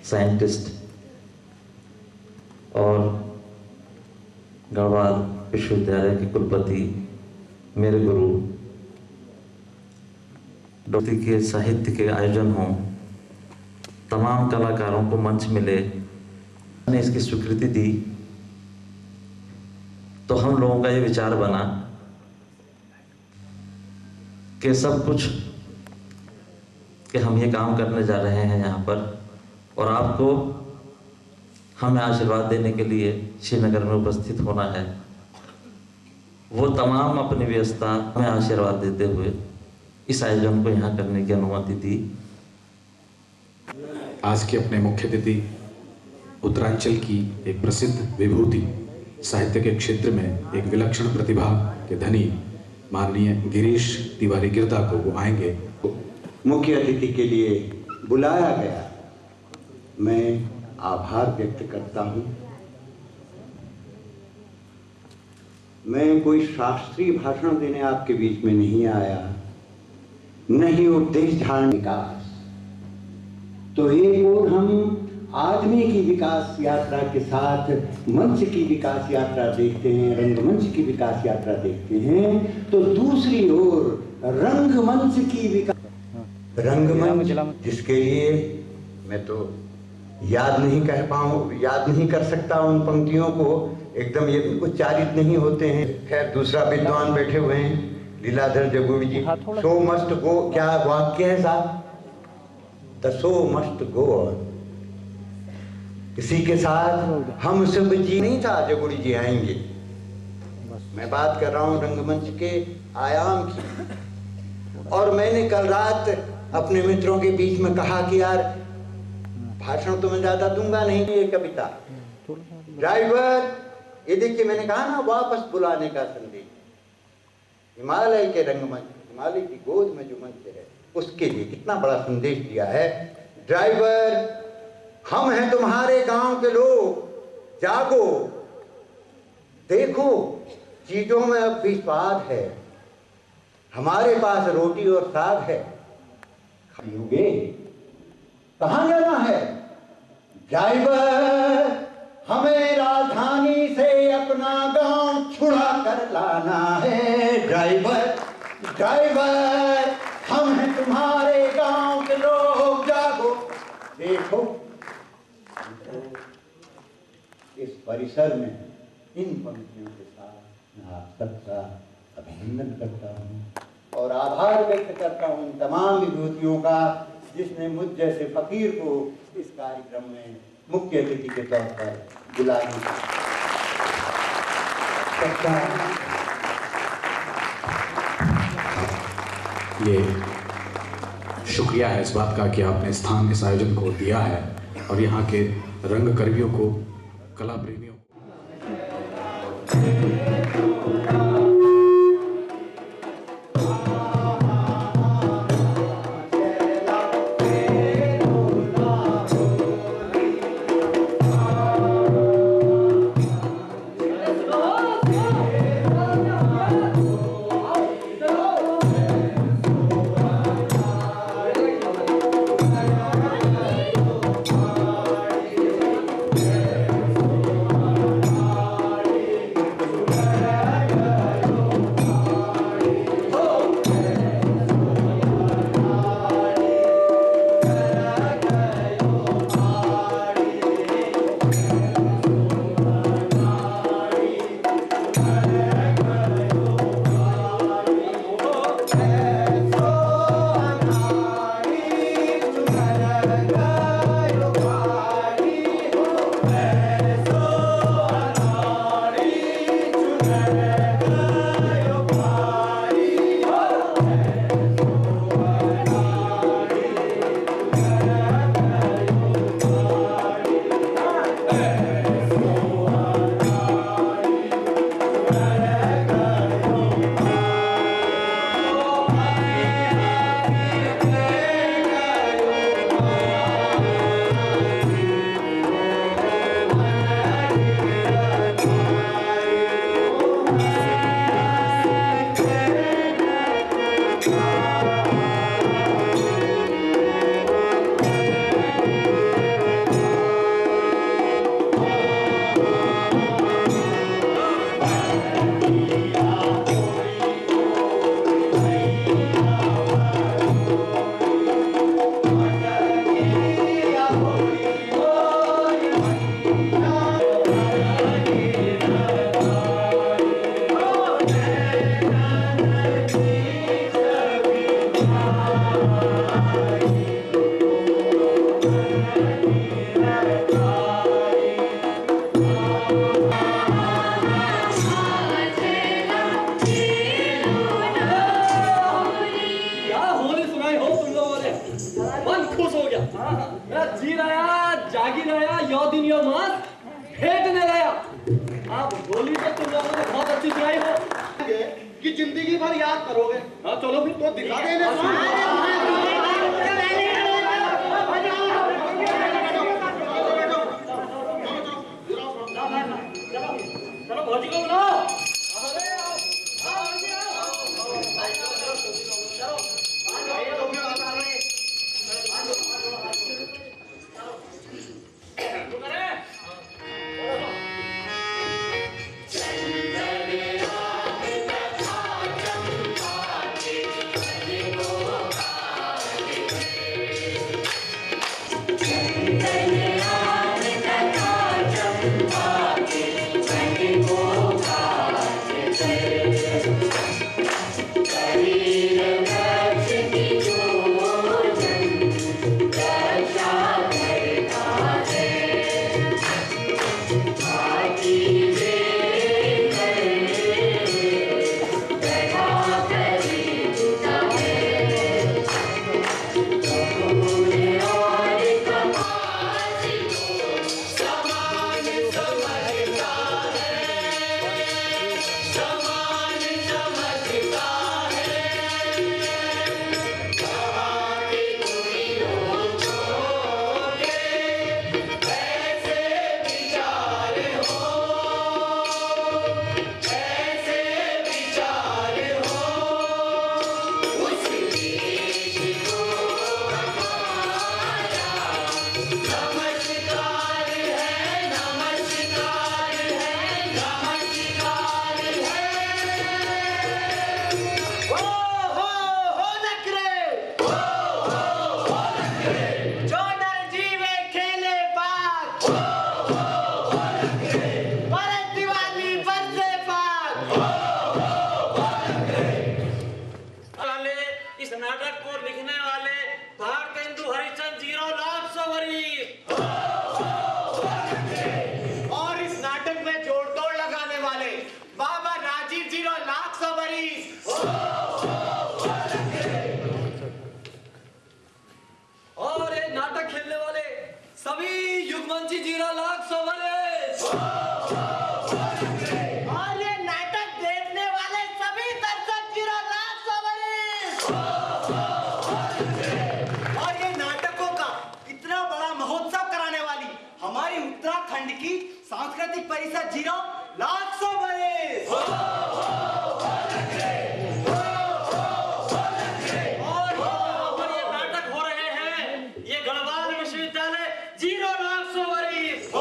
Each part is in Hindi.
साइंटिस्ट और गढ़वाल विश्वविद्यालय के कुलपति, मेरे गुरु, डॉक्टरी के साहित्य के आयोजन हों, तमाम कलाकारों को मंच मिले, ने इसकी स्वीकृति दी, तो हम लोगों का ये विचार बना कि सब कुछ कि हम ये काम करने जा रहे हैं यहाँ पर, और आपको हमें आशीर्वाद देने के लिए श्रीनगर में उपस्थित होना है। वो तमाम अपनी व्यवस्था में आशीर्वाद देते हुए इस आयोजन को यहाँ करने की अनुमति दी। आज के अपने मुख्य अतिथि उत्तरांचल की एक प्रसिद्ध विभूति, साहित्य के क्षेत्र में एक विलक्षण प्रतिभा के धनी माननीय गिरीश तिवारी गिरदा को वो आएंगे। मुख्य अतिथि के लिए बुलाया गया, मैं आभार व्यक्त करता हूँ। मैं कोई शास्त्रीय भाषण देने आपके बीच में नहीं आया, नहीं उपदेश झाड़ने विकास। तो एक और हम आदमी की विकास यात्रा के साथ मंच की विकास यात्रा देखते हैं, रंगमंच की विकास यात्रा देखते हैं, तो दूसरी ओर रंगमंच की विकास, रंगमंच जिसके लिए मैं तो याद नहीं कर सकता उन पंक्तियों को, एकदम ये उच्चारित नहीं होते हैं। खैर दूसरा विद्वान बैठे हुए हैं, लीलाधर जगुड़ी जी। शो मस्ट गो, क्या वाक्य है साहब? The show must go on. इसी के साथ हम सब जी नहीं था, जगुड़ी जी आएंगे। मैं बात कर रहा हूँ रंगमंच के आयाम की। और मैंने कल रात अपने मित्रों के बीच में कहा कि यार भाषण तो मैं ज्यादा दूंगा नहीं, ये कविता। ड्राइवर, ये देखिए मैंने कहा ना, वापस बुलाने का संदेश। हिमालय के रंगमंच, हिमालय की गोद में जो मंच है, उसके लिए कितना बड़ा संदेश दिया है। ड्राइवर, हम हैं तुम्हारे गांव के लोग, जागो, देखो चीजों में अब भी स्वाद है, हमारे पास रोटी और साग है। खाओगे? कहाँ जाना है? ड्राइवर, हमें राजधानी से अपना गांव छुड़ा कर लाना है। ड्राइवर, ड्राइवर, हम हैं तुम्हारे गांव के लोग, जागो, देखो। इस परिसर में इन पंक्तियों के साथ मैं आप सबका अभिनंदन करता हूँ और आभार व्यक्त करता हूँ तमाम विभूतियों का, जिसने मुझ जैसे फकीर को इस कार्यक्रम में मुख्य अतिथि के तौर पर बुलाने का। ये शुक्रिया है इस बात का कि आपने स्थान इस आयोजन को दिया है और यहाँ के रंग कर्मियों को, कला प्रेमियों को। यो दिन यो मास फेंकने गया। अब बोली तो तुम लोगों ने बहुत अच्छी सुनाई हो कि जिंदगी भर याद करोगे। हाँ चलो फिर तो दिखा देने। चलो भौजी को बुलाओ। सांस्कृतिक परिषद 0 लाख 100 बरस। और ये नाटक हो रहे हैं ये गढ़वाल विश्वविद्यालय 0 लाख 100 बरस।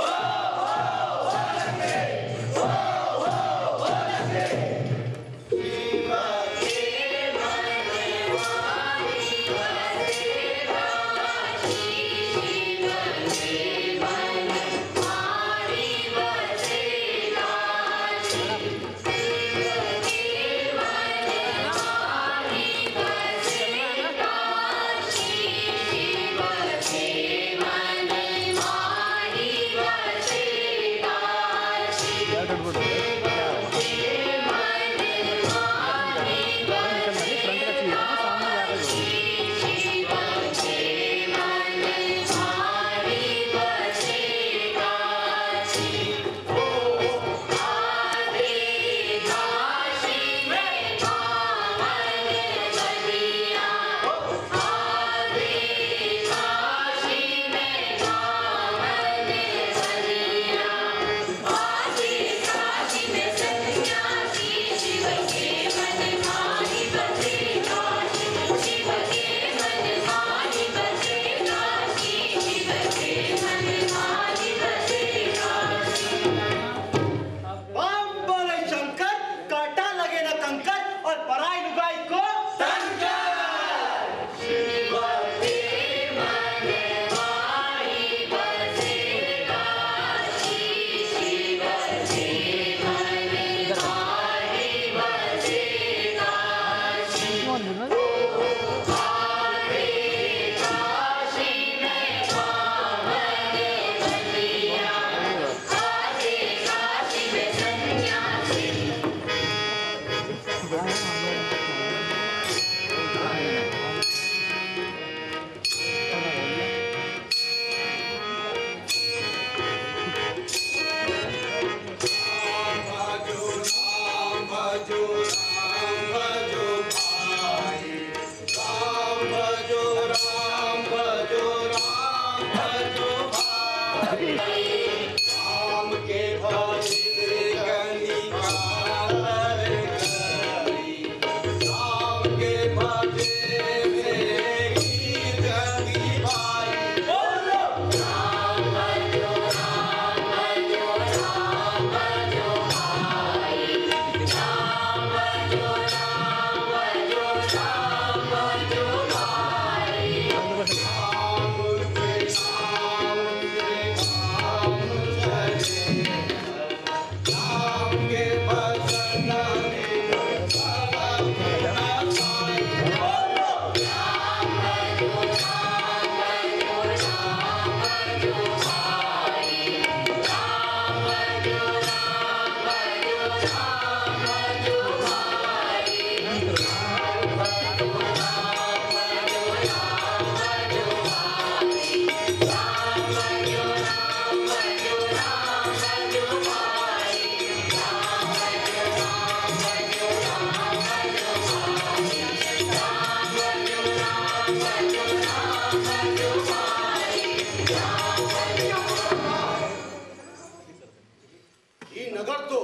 ये नगर तो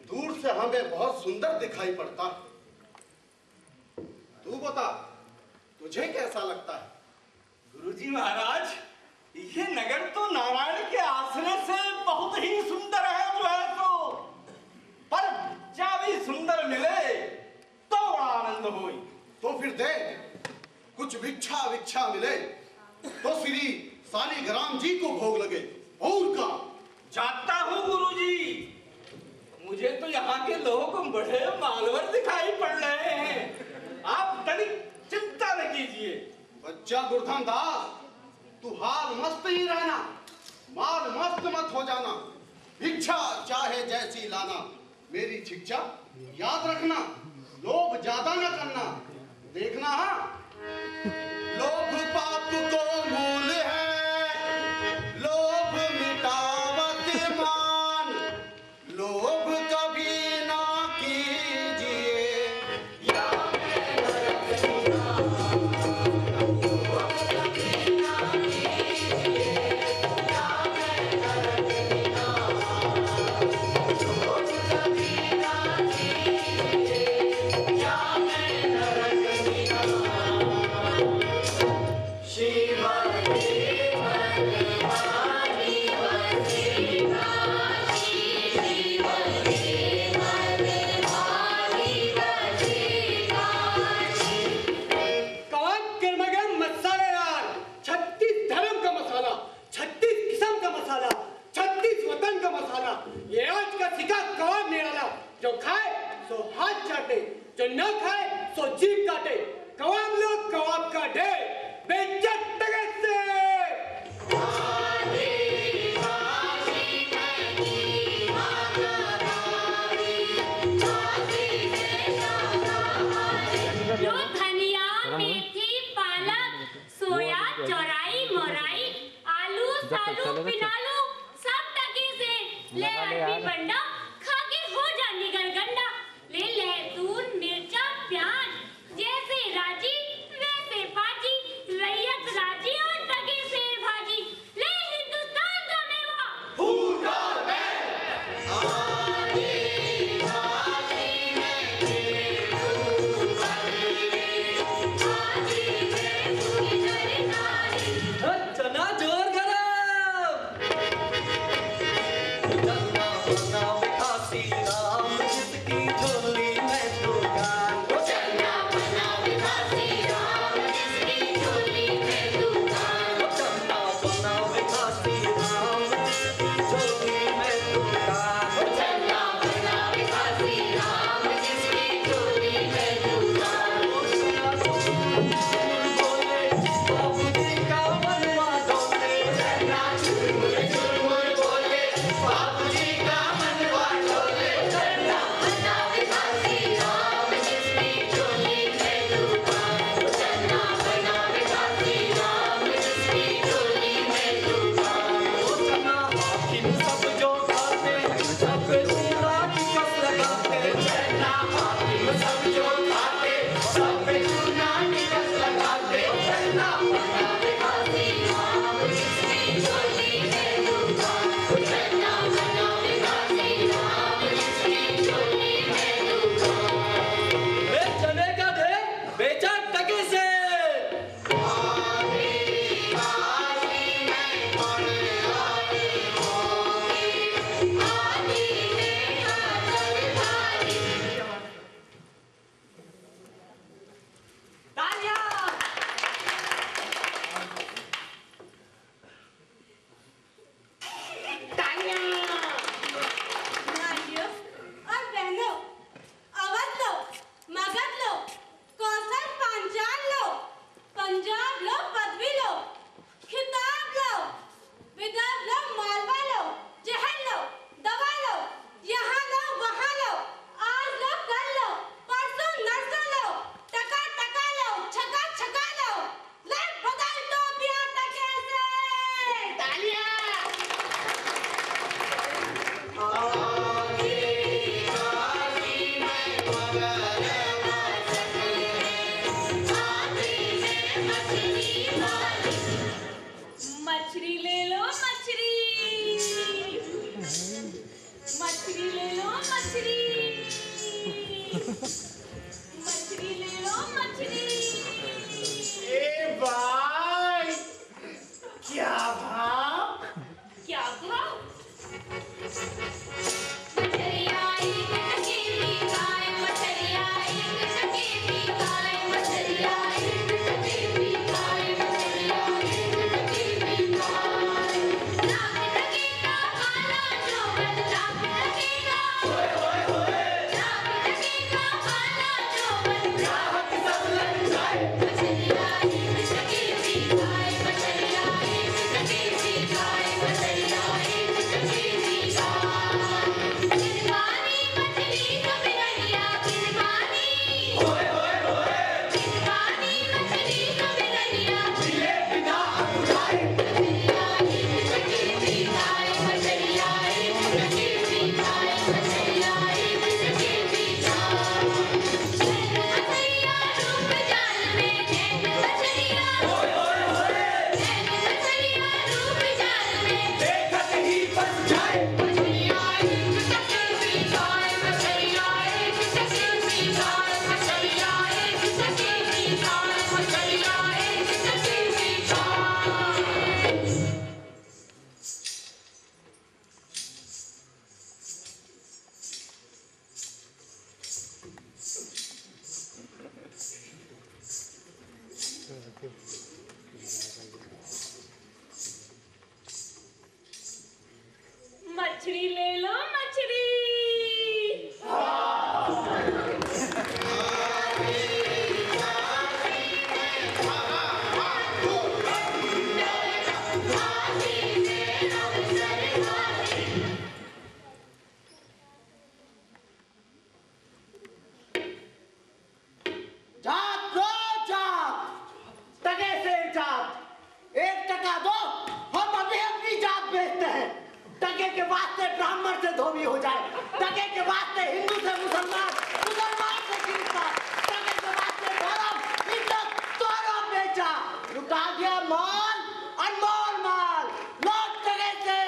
दूर से हमें बहुत सुंदर दिखाई पड़ता है। तू बता, तुझे कैसा लगता है? गुरुजी महाराज, ये नगर तो नारायण के आश्रय से बहुत ही सुंदर है जो है तो, पर क्या भी सुंदर मिले तो बड़ा आनंद होई। तो फिर दे, कुछ भिक्षा विक्षा मिले तो श्री सालिग्राम जी को भोग लगे। और का जाता हूँ गुरुजी, मुझे तो यहाँ के लोग बड़े मालवर दिखाई पड़ रहे हैं। आप तनिक चिंता न कीजिए। बच्चा गुरधन दास, तू हाल मस्त ही रहना, माल मस्त मत हो जाना। भिक्षा चाहे जैसी लाना, मेरी शिक्षा याद रखना। लोभ ज्यादा न करना, देखना हाँ। लोभ पाप को मूल है, लोभ मिटावत मान, लोभ कभी ना कीजिए। जो खाए सो हाथ चाटे, जो न खाए सो जीभ काटे। कबाब लो कबाब का ढेर, बेइज्जत तगत से। जो धनिया, मेथी, पालक, सोया, चौराई, मोराई, आलू, सालू, पिनालू सब टकी से ले अरबी बंडा, खा के हो जा निगर गंडा। ले लहसुन, मिर्चा, प्याज, जैसे राजी वैसे पाजी, रैयत राजी और टकी से भाजी। ले हिंदुस्तान का मेवा, चना जोर गरम। खासी राम जिसकी झोली में दुकान, चन्ना बना विकासी राम जिसकी झोली में दुकान। चन्ना बना विकासी राम जिसकी झोली में दुकान। चन्ना बना विकासी राम जिसकी झोली में दुकान। बोले बाबूजी का मनवा डोले, चन्ना चुरमुर चुरमुर बोले, बाबूजी का मनवा डोले। चन्ना बना विकासी राम जिसकी झोली में दुकान। चन्ना बना विकासी राम जिसकी झोली में दुकान। चना हाकिम सब जो खाते, सब चूना की कस लगाते। चन्ना हाकिम सब जो खाते, सब पे चूना की कस लगाते। चन्ना बना विकासी राम जिसकी झोली में मछली ले लो मछली, मछली ले लो मछली, मछली ले लो मछली। ए भाई, क्या भाव? क्या भाव? मछलिया एक टके भी खाए, मछलिया एक टके भी खाए, मछलिया एक टके भी खाए, मछलिया एक टके भी खाए। लाख टके का खाना चौबन, लाख टके का, लाख टके का खाना चौबन, ग्राहक सब लग जाए। मछलिया एक टके भी खाए, मछलिया एक टके भी खाए, मछलिया एक टके भी खाए। किनवानी मछली तो बिरनिया, किनवानी, किनवानी मछली तो बिरनिया, जिले बिना अधूराए। मछलिया एक टके भी खाए, मछलिया एक टके भी खाए, मछलिया एक टके भी खाए। नैन मछलिया रूप जाल में, नैन मछलिया, नैन मछलिया रूप जाल में, देखत ही फंस जाए। मछलिया एक टके भी खाए, मछलिया एक टके भी खाए, मछलिया एक टके भी खाए, मछलिया एक टके भी खाए। मछली ले लो मछली। जात दो जात, टके से जात। 1 टका दो, हम अभी अपनी जात बेचते हैं। टके के वास्ते ब्राह्मण से धोबी हो जाए, टके के वास्ते हिंदू से मुसलमान, मुसलमान से गिरफ्तार, टके के वास्ते धर्म, इज्जत दोनों बेचा। लुटा दिया माल, अनमोल माल, लौट टके से।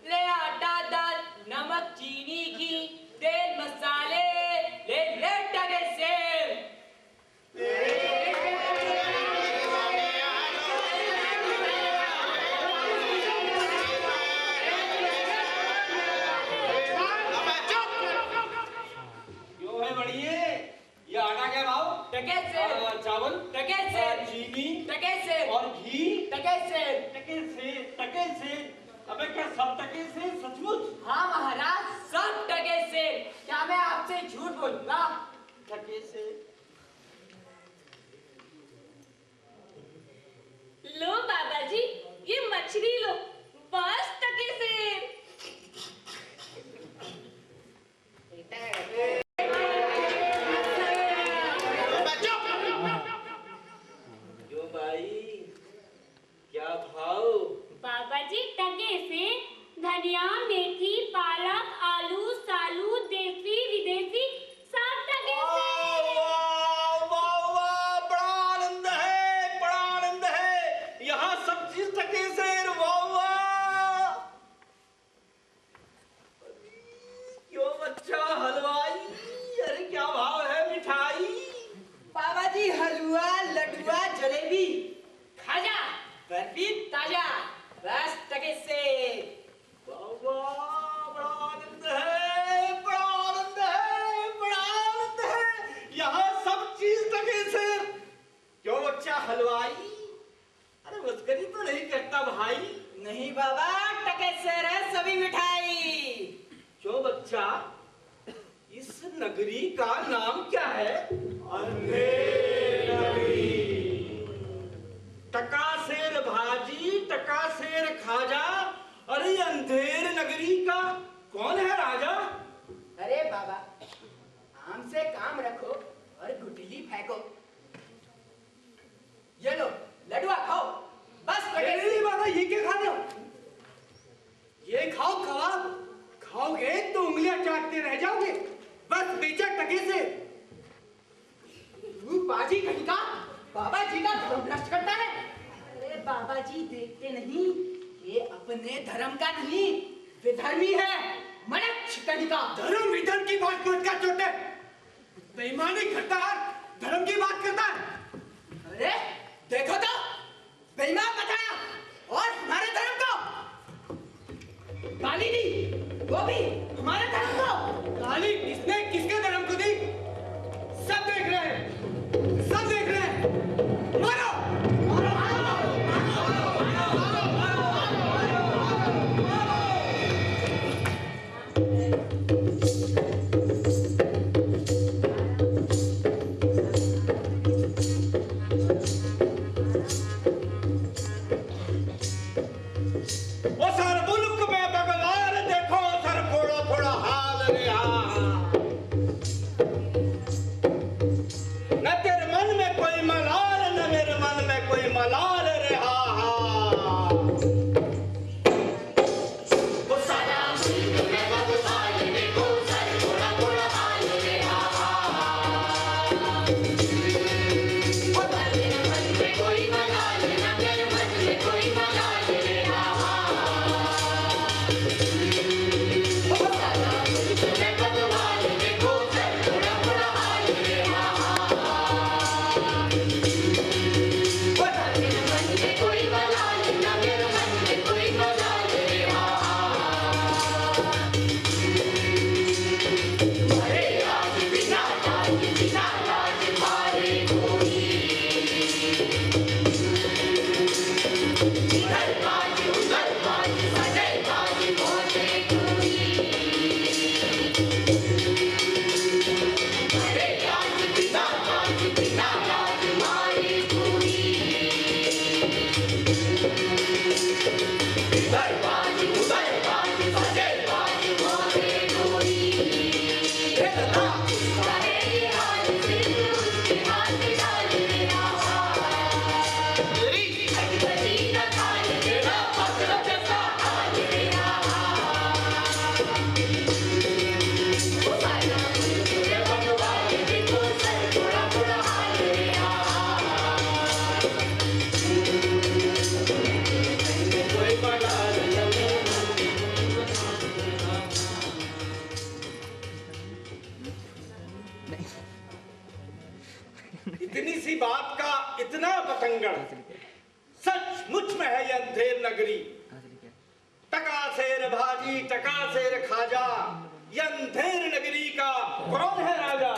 ले आटा दाल नमक चीनी घी तेल मसाले ले ले टके से। क्यों है बढ़िए? ये आटा क्या भाव? टके से। चावल टके से। चीनी टके से। और घी टके से। टके से। अबे क्या सब टके से सचमुच? हाँ महाराज सब टके से। क्या मैं आपसे झूठ बोलूंगा? टके से। लो बाबा जी ये मछली लो, बस टके से। जो भाई क्या भाव? बाबा जी टके से धनिया, मेथी, पालक, आलू, सालू, देसी विदेशी सब टके से। वाह वाह वाह, बड़ा आनंद है, बड़ा आनंद है। यहाँ सब चीज टके से। वाह वाह। क्यों बच्चा हलवाई, अरे क्या भाव है मिठाई? बाबा जी हलवा, लड्डुआ, जलेबी, खाजा, बर्फी ताजा, बस टके से। वाह वाह, बड़ा आनंद है, बड़ा आनंद है, बड़ा आनंद है। यहाँ सब चीज टके से। क्यों बच्चा हलवाई, अरे मस्करी तो नहीं करता भाई? नहीं बाबा, टके से है सभी मिठाई। क्यों बच्चा, इस नगरी का नाम क्या है? अंधेर नगरी। टका सेर भाजी, टका सेर खाजा, अरे ये अंधेर नगरी का कौन है राजा? अरे बाबा, आम से काम रखो और गुठली फेंको। ये लो लड्डुआ खाओ, बस टके से। नहीं बाबा, ये क्या खा रहे हो? ये खाओ कबाब, खाओगे तो उंगलियां चाटते रह जाओगे। बस बेचा टके से। तू बाजी कहीं का बाबा जी का धर्म भ्रष्ट करता है। अरे बाबा जी देखते नहीं, ये अपने धर्म का नहीं विधर्मी है, मनुष्य कहीं का। धर्म विधर्म की बात मत कर छोटे, बेईमानी करता है, धर्म की बात करता है। अरे देखो तो, बेईमान बताया और हमारे धर्म को गाली दी, वो भी हमारे धर्म को। गाली किसने किसके धर्म को दी? सब देख रहे हैं, सब देख रहे हैं। मारो, मारो, मारो, वो सर मुल्क में भगवान देखो, सर थोड़ा थोड़ा हाल रहा। न तेरे मन में कोई मलाल, न मेरे मन में कोई मलाल रहा। वो सारा मुल्क में भगवान देखो, सर थोड़ा थोड़ा हाल रहा। वो तेरे मन में कोई मलाल, न मेरे मन में कोई मलाल रहा। वो सारा मुल्क में भगवान देखो, सर थोड़ा थोड़ा हाल रहा। वो तेरे मन में कोई मलाल, न मेरे मन में कोई मलाल रहा। अरे आज बिना लाज मारे कोई, इधर बाज उधर बाज सजे बाज मोते कोई। अरे आज बिना लाज मारे कोई, इधर बाज उधर बाज सजे बाज मोते कोई। देखता सारे हाल से उसके हाथ डाल रहा। अजगरी न खाल तेरा पत्थर जैसा हाल रहा। वो सारा मुल्क में भगवान देखो, सर थोड़ा थोड़ा हाल रहा। कोई मलाल न मेरे मन में कोई मलाल रहा। इतनी सी बात का इतना बतंगड़, सचमुच में है ये अंधेर नगरी। टका सेर भाजी, टका सेर खाजा, ये अंधेर नगरी का कौन है राजा?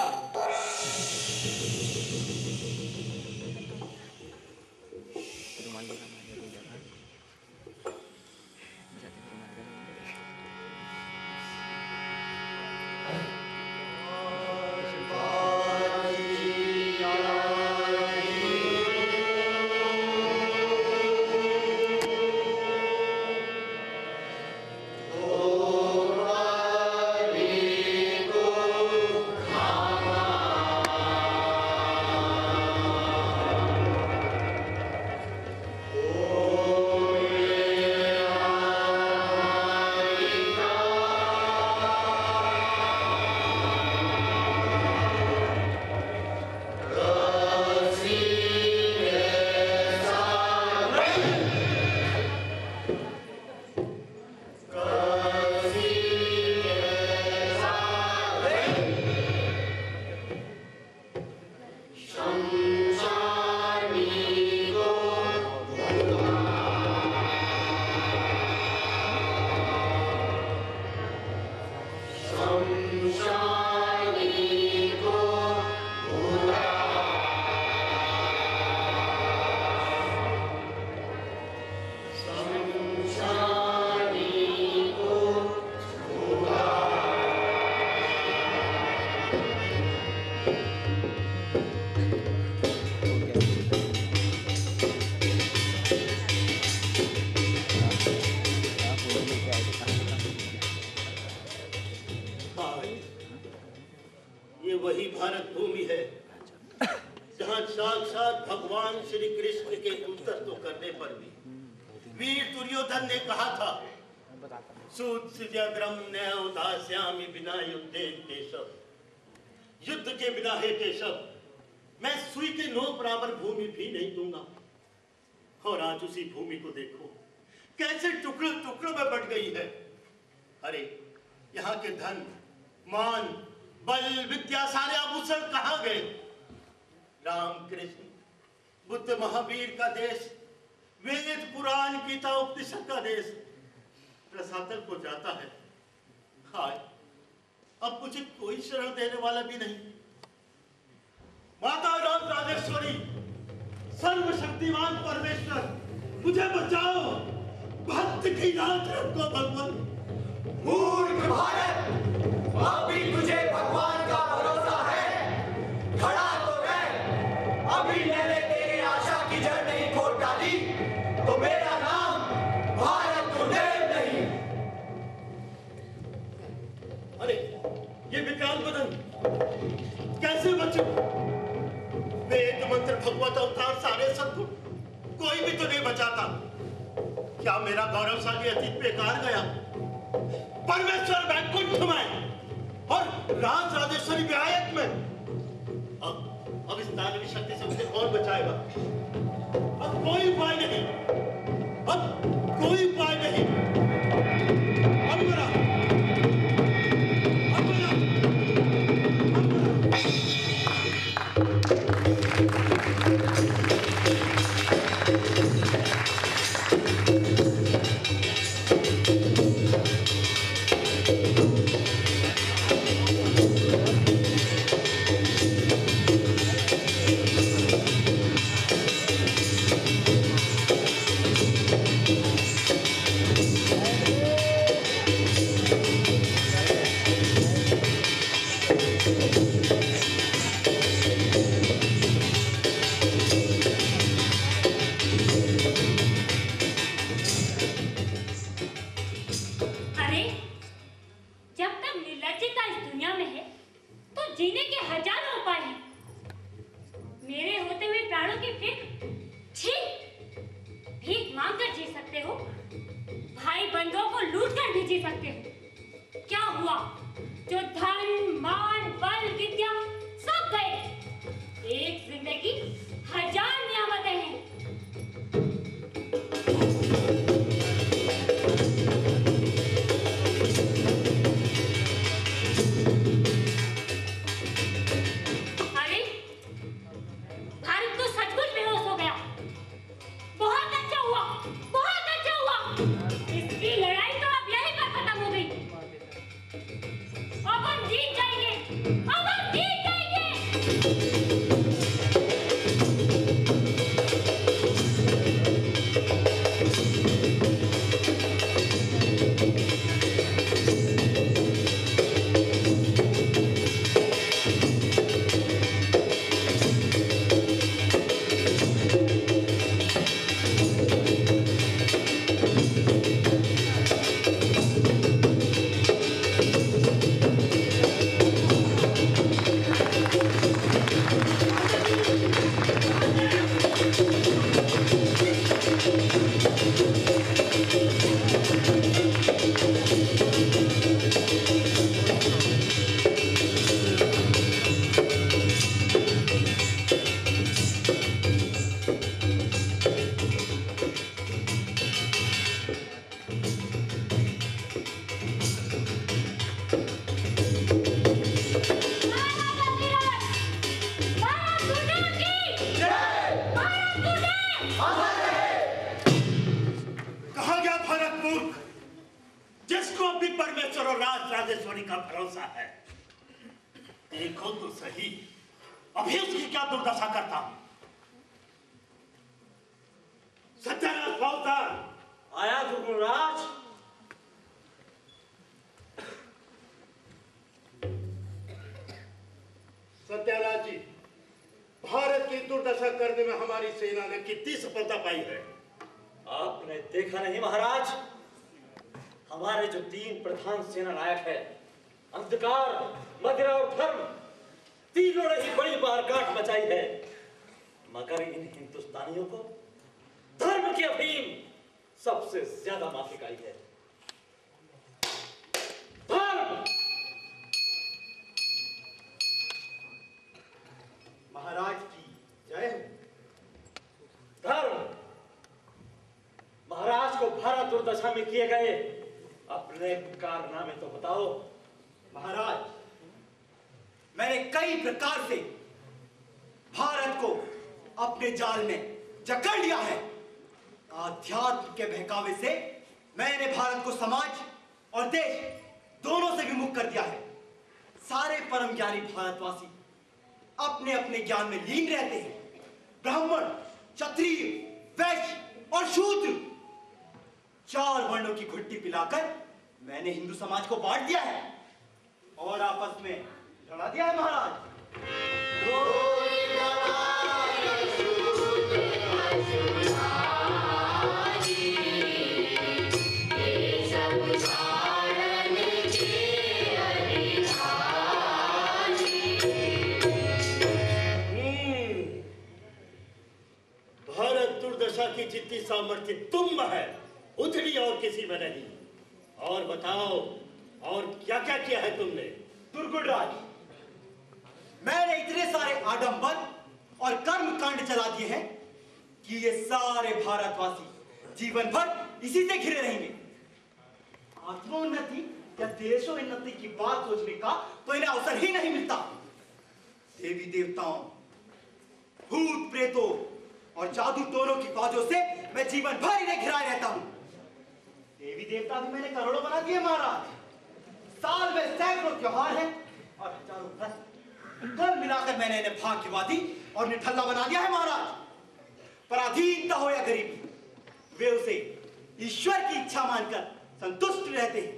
भारत भूमि है जहाँ साक्षात भगवान श्री कृष्ण के उत्तर करने पर भी वीर दुर्योधन ने कहा था, सूत्स्यग्रम न दास्यामि बिना युद्धे केशव, युद्ध के बिना हे केशव मैं सुई के नोक बराबर भूमि भी नहीं दूंगा। और आज उसी भूमि को देखो कैसे टुकड़े टुकड़ों में बट गई है। अरे यहाँ के धन मान बल विद्या सारे आभूषण कहाँ गए? राम कृष्ण बुद्ध महावीर का देश, वेद पुराण गीता उपनिषद का देश रसातल को जाता है। आज अब मुझे कोई शरण देने वाला भी नहीं। माता राम राजेश्वरी, सर्वशक्तिमान परमेश्वर मुझे बचाओ, भक्त की रात रखो भगवान। मूर्ख भारत, अभी तुझे भगवान का भरोसा है? खड़ा तो रह, अभी मैंने तेरी आशा की जड़ नहीं खोद डाली तो मेरा नाम भारत गुरुदेव नहीं। अरे ये विकराल बदन कैसे बचे? वेद मंत्र भगवत अवतार सारे सद्गुण कोई भी तो नहीं बचाता। क्या मेरा गौरवशाली अतीत बेकार गया? परमेश्वर वैकुंठ में और राज राजेश्वरी विहायक में। अब इस दानवी शक्ति से मुझे कौन बचाएगा? अब कोई उपाय नहीं, अब कोई उपाय नहीं। अब मेरा सत्यानाथ जी, भारत की दुर्दशा करने में हमारी सेना ने कितनी सफलता पाई है? आपने देखा नहीं महाराज, हमारे जो 3 प्रधान सेना नायक है, अंधकार, मदिरा और धर्म, तीनों ने ही बड़ी मारकाट मचाई है, मगर इन हिंदुस्तानियों को धर्म की अफीम सबसे ज्यादा माफिक आई है। धर्म महाराज की जय हो। धर्म महाराज को भारत दुर्दशा में किए गए अपने कारनामे तो बताओ। महाराज, मैंने कई प्रकार से भारत को अपने जाल में जकड़ लिया है। आध्यात्म के बहकावे से मैंने भारत को समाज और देश दोनों से विमुख कर दिया है। सारे परम ज्ञानी भारतवासी अपने अपने ज्ञान में लीन रहते हैं। ब्राह्मण, क्षत्रिय, वैश्य और शूद्र, 4 वर्णों की घुट्टी पिलाकर मैंने हिंदू समाज को बांट दिया है और आपस में लड़ा दिया है। महाराज, भारत दुर्दशा की जितनी सामर्थ्य तुम में है उतनी और किसी में नहीं। और बताओ, और क्या क्या किया है तुमने? दुर्गुणराज, मैंने इतने सारे आडंबर और कर्म कांड चला दिए हैं कि ये सारे भारतवासी जीवन भर इसी से घिरे रहेंगे। आत्मोन्नति या देशोन्नति की बात सोचने का तो इन्हें अवसर ही नहीं मिलता। देवी देवताओं, भूत प्रेतों और जादू टोनों की बातों से मैं जीवन भर इन्हें घिराए रहता हूं। देवी देवता भी मैंने करोड़ों बना दिए महाराज। साल में सैकड़ों त्योहार हैं और हजारों व्रत, कुल मिलाकर मैंने इन्हें भाग्यवादी और निठल्ला बना दिया है महाराज। पराधीनता हो या गरीबी, वे उसे ईश्वर की इच्छा मानकर संतुष्ट रहते हैं।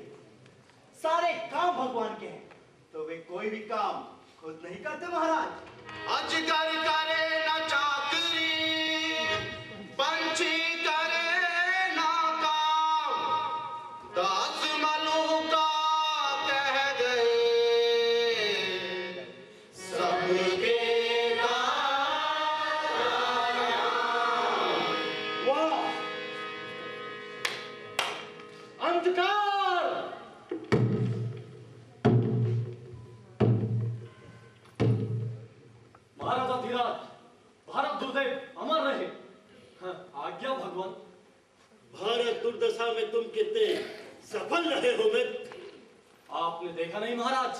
सारे काम भगवान के हैं तो वे कोई भी काम खुद नहीं करते महाराज। अजगर करे न चाकरी, पंछी करे ना काम, दास मलूका कह गए सबके वाह! अंधकार! महाराजा धीराज, भारत दुर्दैव अमर रहे। हाँ, आज्ञा भगवान। भारत दुर्दशा में तुम कितने सफल रहे हो मित्र। आपने देखा नहीं महाराज,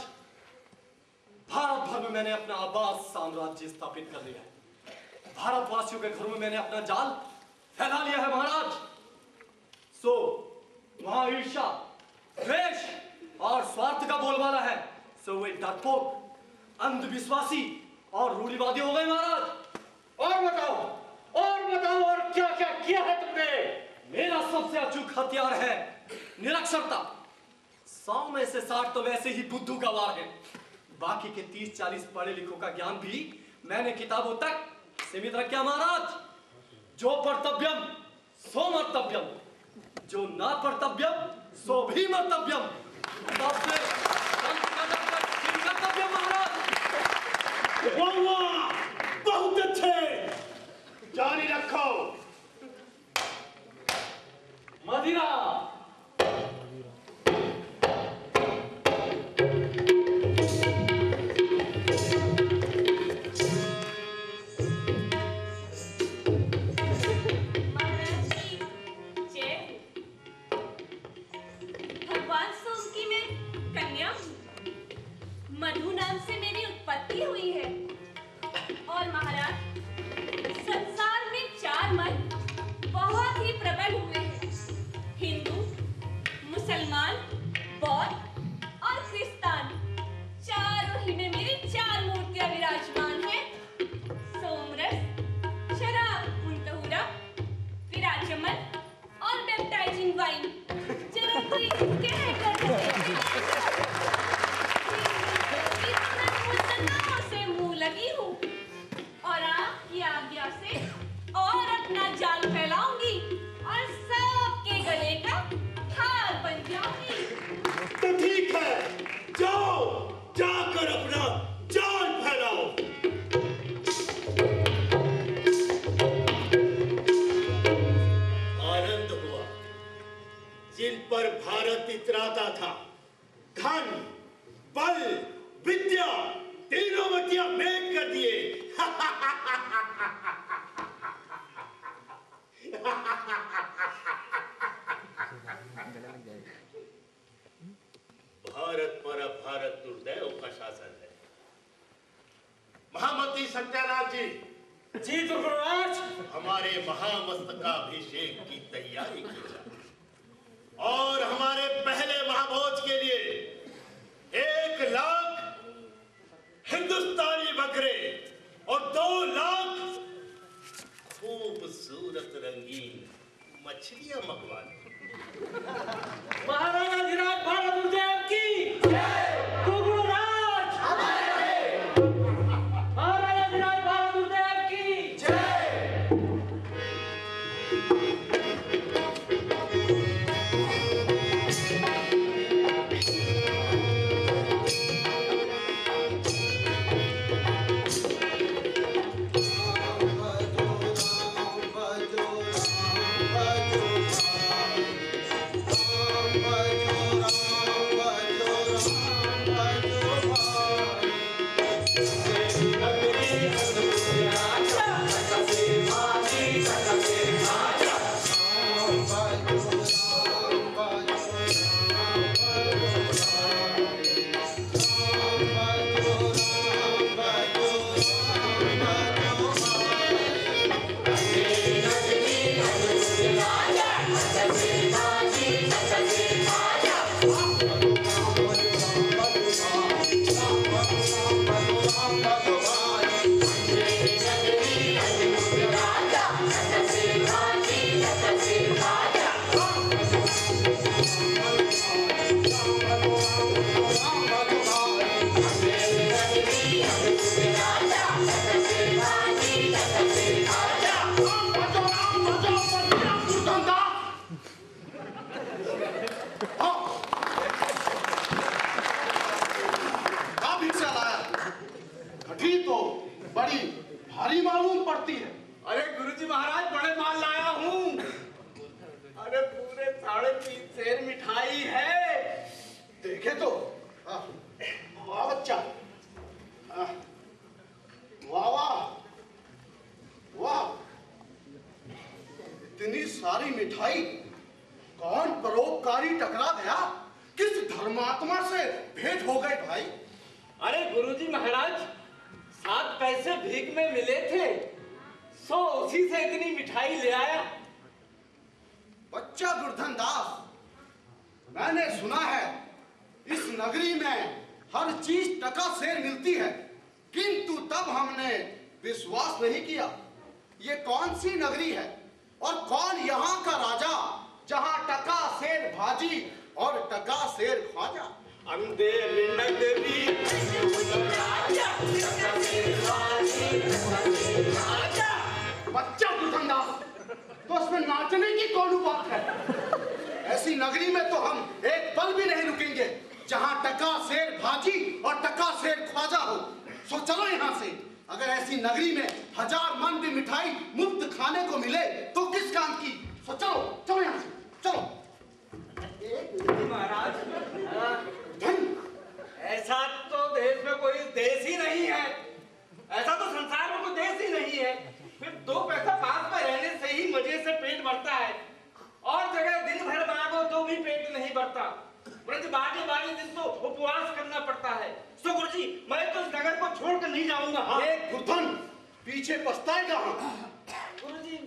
भारत भर में मैंने अपना आबाद साम्राज्य स्थापित कर लिया है। भारतवासियों के घरों में मैंने अपना जाल फैला लिया है महाराज। सो वहां ईर्ष्या, द्वेष और स्वार्थ का बोलबाला है, सो वे डरपोक, अंधविश्वासी और रूढ़िवादी हो गए महाराज। और बताओ और क्या क्या किया है तुमने? मेरा सबसे अचूक हथियार है निरक्षरता। 100 में से 60 तो वैसे ही बुद्धू का वार है। बाकी के 30-40 पढ़े लिखों का ज्ञान भी मैंने किताबों तक सीमित रखा महाराज। जो पढ़तव्यम सो मर्तव्यम, जो ना पढ़तव्यम सो भी मर्तव्यम। सबसे कर्तव्यम महाराज। वाह, बहुत अच्छे, जारी रखो। मदिरा भगवान सोमकी में कन्या मधु नाम से मेरी उत्पत्ति हुई है। और महाराज, संसार में 4 मत बहुत ही प्रबल हुए हैं। हिंदू, मुसलमान, बौद्ध और क्रिस्तान, चारों ही में मेरी 4 मूर्तियां विराजमान हैं। सोमरस, शराब, मुंतहुरा, विराजमन और बैप्टाइजिंग वाइन। जरा कोई कह से मुंह लगी हूँ और आपकी आज्ञा से और अपना जाल फैलाऊंगी और सबके गले का हार बन जाऊंगी। तो ठीक है, जाओ, जाकर अपना जाल फैलाओ। पर भारत इतराता था। धन, बल, विद्या तीनों बतिया मेघ कर दिए। भारत पर अब भारत दुर्दैव का शासन है। महामती सत्यानाथ जी, जी दुर्गराज, हमारे महामस्तकाभिषेक की तैयारी की जाए और हमारे पहले महाभोज के लिए 1 लाख हिंदुस्तानी बकरे और 2 लाख खूबसूरत रंगीन मछलियां मंगवा दी। महाराणा धीराज भारत दुर्देव की जय। दुर्गराज महाराणा धीराज भारत दुर्देव की जय। बड़ी भारी मालूम पड़ती है। अरे गुरुजी महाराज, बड़े माल लाया हूँ। अरे पूरे 3.5 सेर मिठाई है। देखे तो वाह बच्चा, वाह वाह वाह, इतनी सारी मिठाई कौन परोपकारी टकरा गया? किस धर्मात्मा से भेंट हो गए भाई? अरे गुरुजी महाराज, 7 पैसे भीख में मिले थे, सो उसी से इतनी मिठाई ले आया। बच्चा गुरधन दास, मैंने सुना है इस नगरी में हर चीज टका सेर मिलती है, किंतु तब हमने विश्वास नहीं किया। ये कौन सी नगरी है और कौन यहाँ का राजा जहाँ टका सेर भाजी और टका सेर ख्वाजा? अंधे मिन्नत देवी बच्चा गुरधन दास, तो उसमें नाचने की कौन बात है? ऐसी नगरी में तो हम एक पल भी नहीं रुकेंगे जहाँ टका सेर भाजी और टका सेर ख्वाजा हो। सो चलो यहाँ से। अगर ऐसी नगरी में 1000 मन भी मिठाई मुफ्त खाने को मिले तो किस काम की? सो चलो चलो यहाँ से, चलो। महाराज, धन ऐसा तो देश में कोई देश ही नहीं है, ऐसा तो संसार में कोई देश ही नहीं है। फिर 2 पैसा पास में रहने से ही मजे से पेट भरता है, और जगह दिन भर मांगो तो भी पेट नहीं भरता। ब्रज बाकी दिन तो उपवास करना पड़ता है। सो गुरुजी, मैं तो इस नगर को छोड़कर नहीं जाऊंगा। हाँ। गुरधन, पीछे पछताएगा। गुरुजी,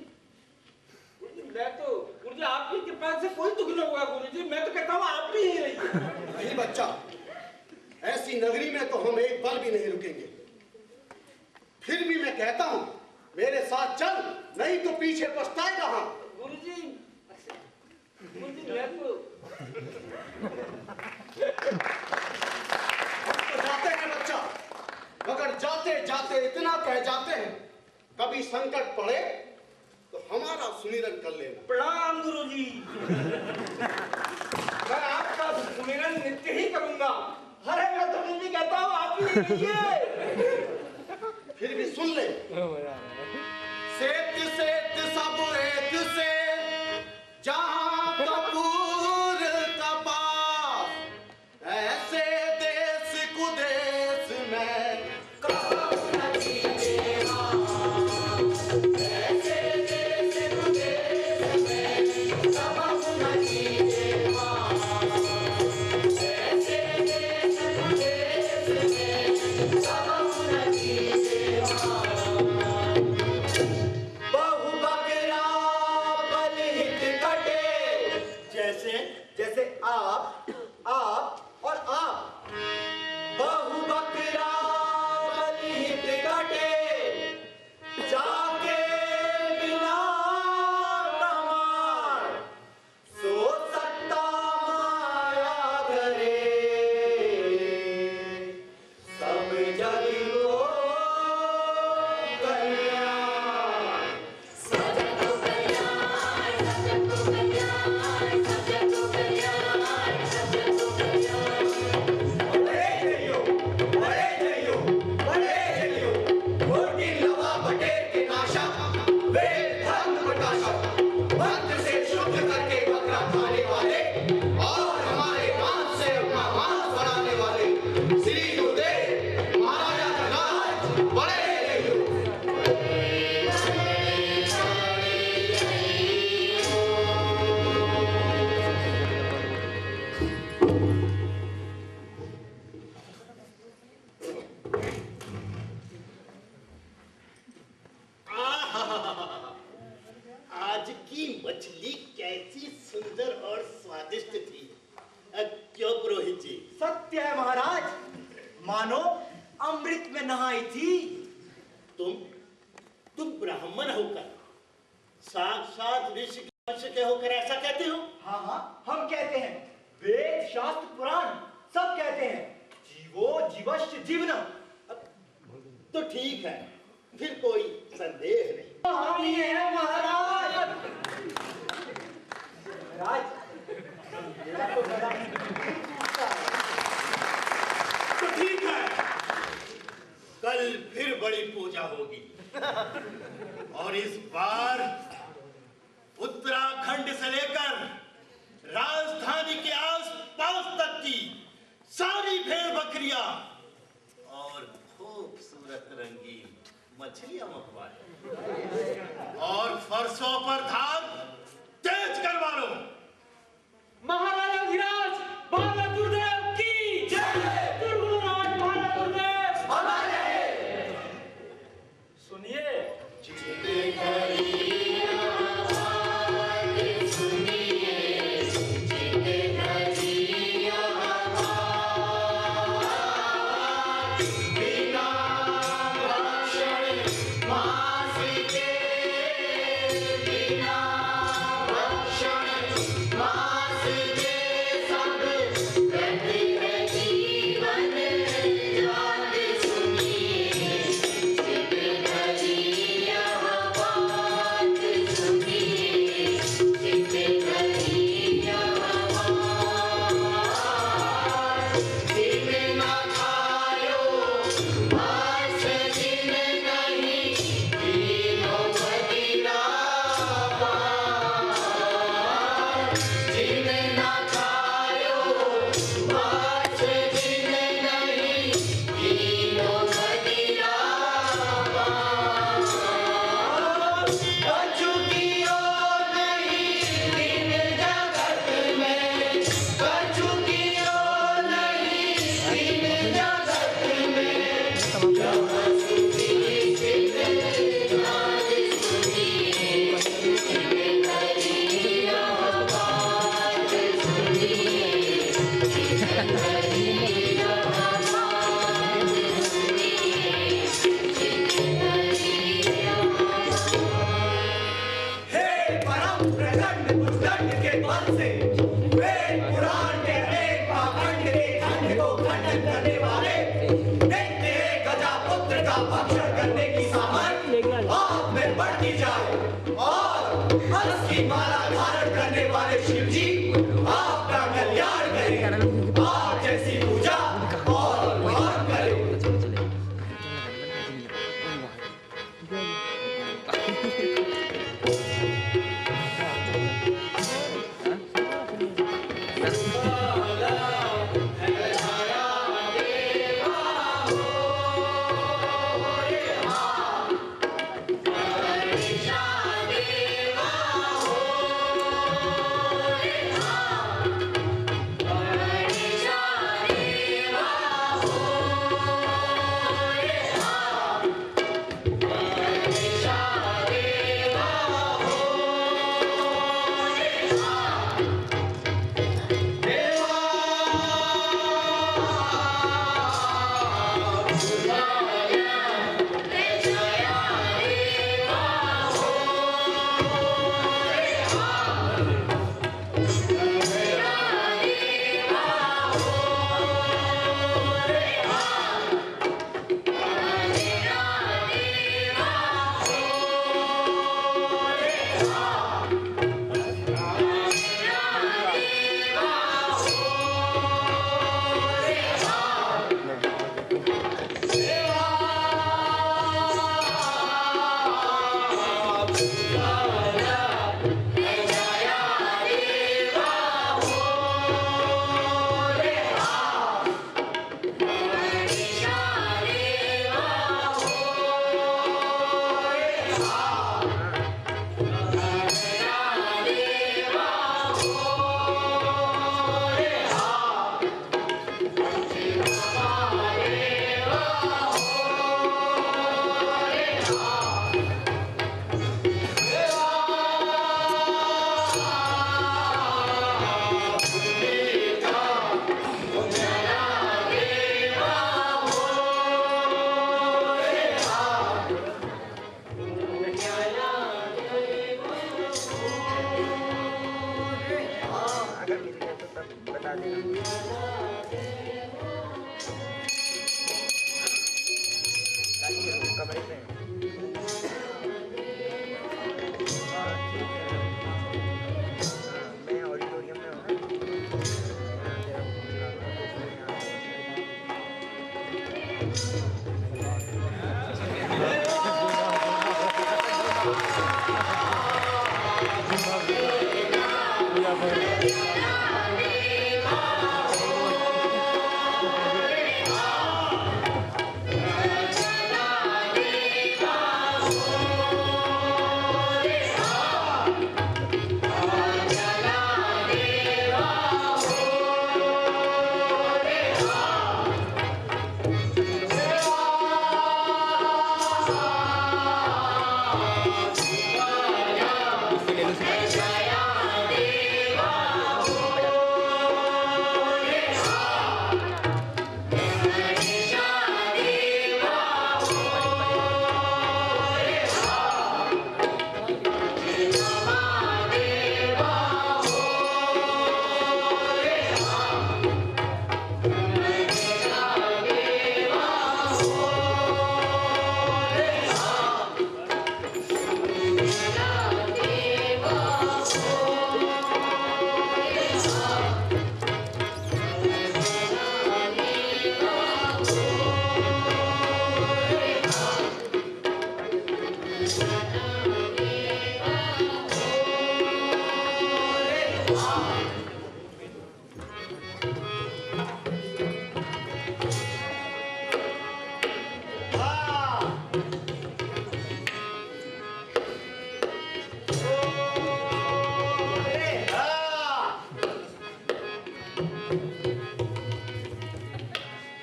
मैं तो गुरुजी आपकी कृपा से कोई दुख न होगा। गुरुजी, मैं तो कहता हूँ आप भी यही रहिए। नहीं बच्चा, ऐसी नगरी में तो हम एक पल भी नहीं रुकेंगे। फिर भी मैं कहता हूँ मेरे साथ चल, नहीं तो पीछे पछताएगा। हाँ गुरुजी, मैं तो जाते हैं बच्चा, मगर जाते जाते इतना कह जाते हैं, कभी संकट पड़े तो हमारा सुमिरन कर लेना। प्रणाम गुरुजी। मैं आपका सुमिरन नित्य ही करूंगा। अरे मैं तो नहीं कहता हूँ आप ही रहिए। फिर भी सुन ले। सेत सेत सब एक से, जहाँ कपूर जैसे जैसे आप और आप। बहु बकरा बलित कटे जाके बिना प्रमाण सो सत्ता माया करे सब जग को कल्याण। सब जग को कल्याण, सब जग को कल्याण, सब जग को कल्याण, सब जग को कल्याण। बड़े जइयो, बड़े जइयो, बड़े जइयो, कोटि लवा बटेर के नाशक, वेद धर्म प्रकाशक, मंत्र से शुद्ध करके बकरा खाने वाले और हमारे मांस से अपना मांस बढ़ाने वाले श्री गुरुदेव महाराजा धनराज बड़े जइयो। आज की मछली कैसी सुंदर और स्वादिष्ट थी। क्यों पुरोहित जी? सत्य है महाराज, मानो अमृत में नहाई थी। तुम ब्राह्मण होकर साक्षात ऋषि के वंश के होकर ऐसा कहते हो? हाँ, हम कहते हैं, वेद शास्त्र पुराण सब कहते हैं, जीवो जीवश्च जीवनम। तो ठीक है, फिर कोई संदेह नहीं। हम ही हैं महाराज। महाराज, मेरा तो बड़ा तो ठीक है, कल फिर बड़ी पूजा होगी और इस बार उत्तराखंड से लेकर राजधानी के आस-पास तक की सारी भेड़ बकरियां और खूबसूरत रंगीन मछलियां मंगवाए और फरसों पर धार तेज करवा लो। महाराजा धीराज बाबा गुरुदेव की जय। गुरुराज महाराज गुरुदेव हमारे। सुनिए, बता देना। कमरे पे मैं ऑडिटोरियम में हूँ।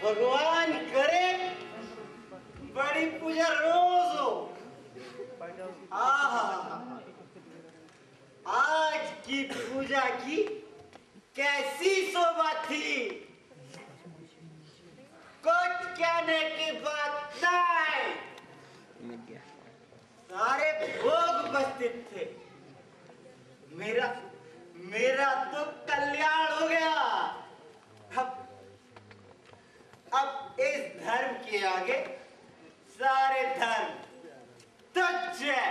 भगवान करे बड़ी पूजा रोज हो। आज की पूजा की कैसी शोभा थी, कुछ कहने की बात नहीं। सारे भोग उपस्थित थे। मेरा तो कल्याण हो गया। अब इस धर्म के आगे सारे धर्म तुच्छ है।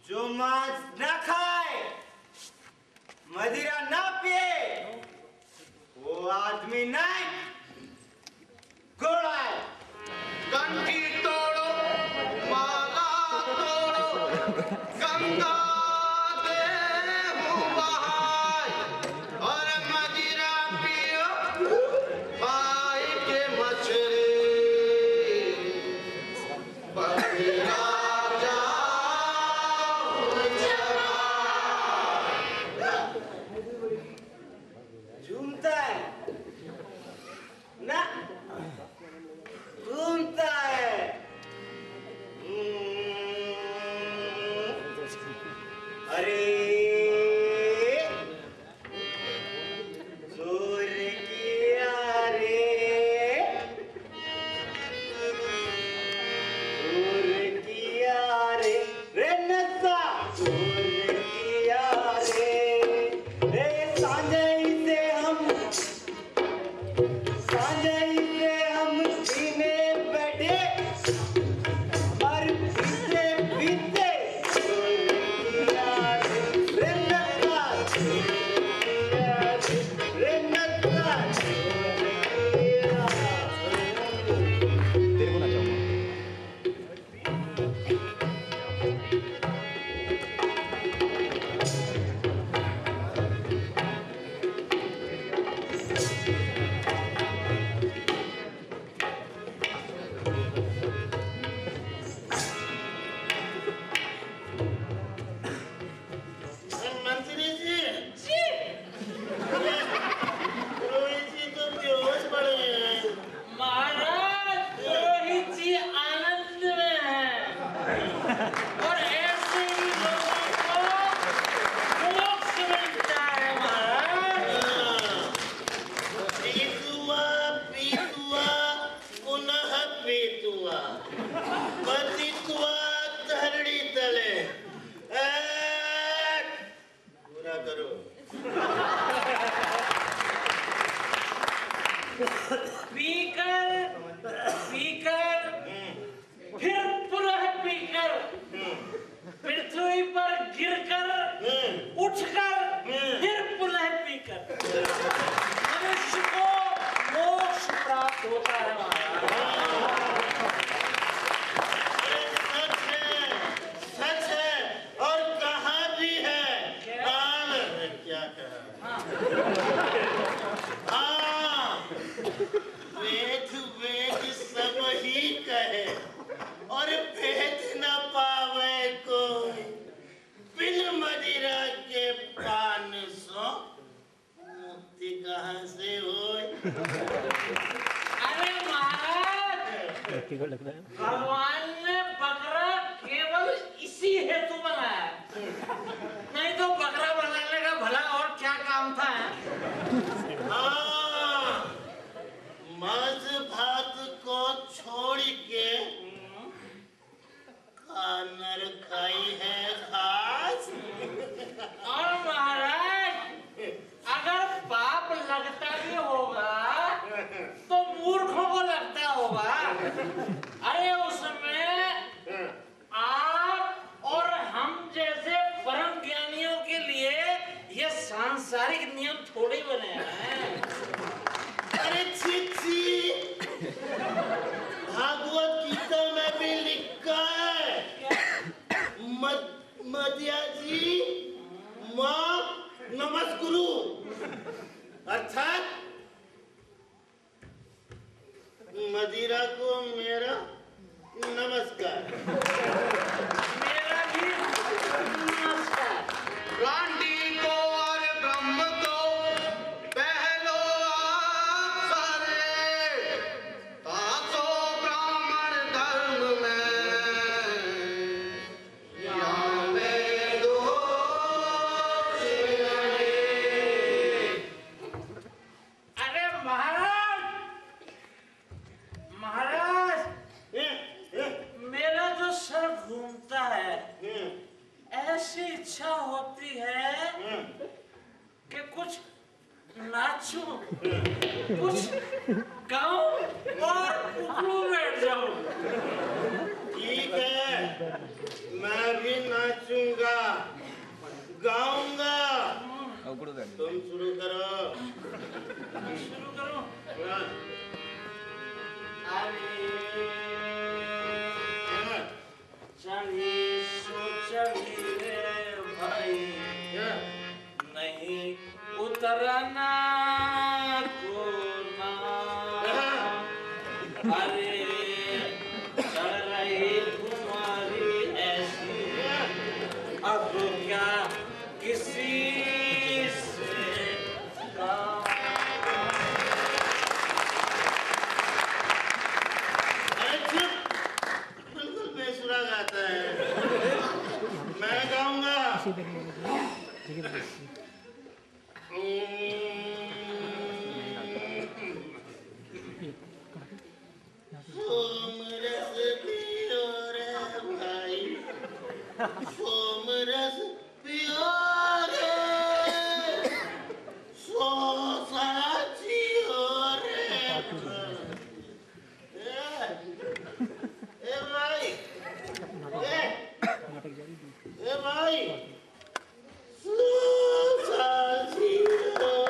जो मांस न खाए, मदिरा न पिए, वो आदमी नहीं, घोड़ा है। कंठी तोड़ो, माला तोड़ो, गंगा देहु बहाय, और मदिरा पियो, भाई के मछली, बकरा झूमता है ना, घूमता है। अरे जोर किया रे, जोर किया रे, रे नसा जोर किया रे, रे सांझे से हम जीने बैठे और पीछे पीछे करो। पीकर पीकर फिर पुनः पीकर पृथ्वी पर गिरकर उठकर फिर पुनः पीकर मनुष्य को मोक्ष प्राप्त होता है महाराज। सच है और कहा भी है। क्या कहा? वेद वेद सब ही कहे और भेद न पावे कोई, बिन मदिरा के पान सो मुक्ति कहाँ से होए? अरे महाराज, भगवान ने बकरा केवल इसी हेतु बनाया, नहीं तो बकरा बनाने का भला और क्या काम था? मांस भात को छोड़ के खानर खाई है घास। और महाराज, अगर पाप लगता भी होगा तो मूर्खों को लगता होगा। अरे उसमें आप और हम जैसे परम ज्ञानियों के लिए ये सांसारिक नियम थोड़े बने हैं। अरे छी, भागवत गीता में भी लिखा है, मदिया जी मां नमस्कुरु, अर्थात मदिरा को मेरा नमस्कार। मेरा भी नमस्कार। गांधी को और ब्रह्म को पहलो सारे, तासो ब्राह्मण धर्म में या वेदो अरे महाराज, महाराज, मेरा जो सर घूमता है, ऐसी इच्छा होती है कि कुछ नाचूं, कुछ गाऊं और उखड़ू बैठ जाऊं। ठीक है, मैं भी नाचूंगा, गाऊंगा। तुम शुरू करो। शुरू करो। हाँ। चलिए सो चलिए भाई, नहीं उतरना को ना। अरे चढ़ रही तुम्हारी ऐसी, अब क्या किसी से काम? बिल्कुल बेसुरा गाता है। मैं गाऊंगा। सोमरस पियो रे भाई, सोमरस पियो रे, सो साचियो रे। ए भाई, ए भाई, सो साचियो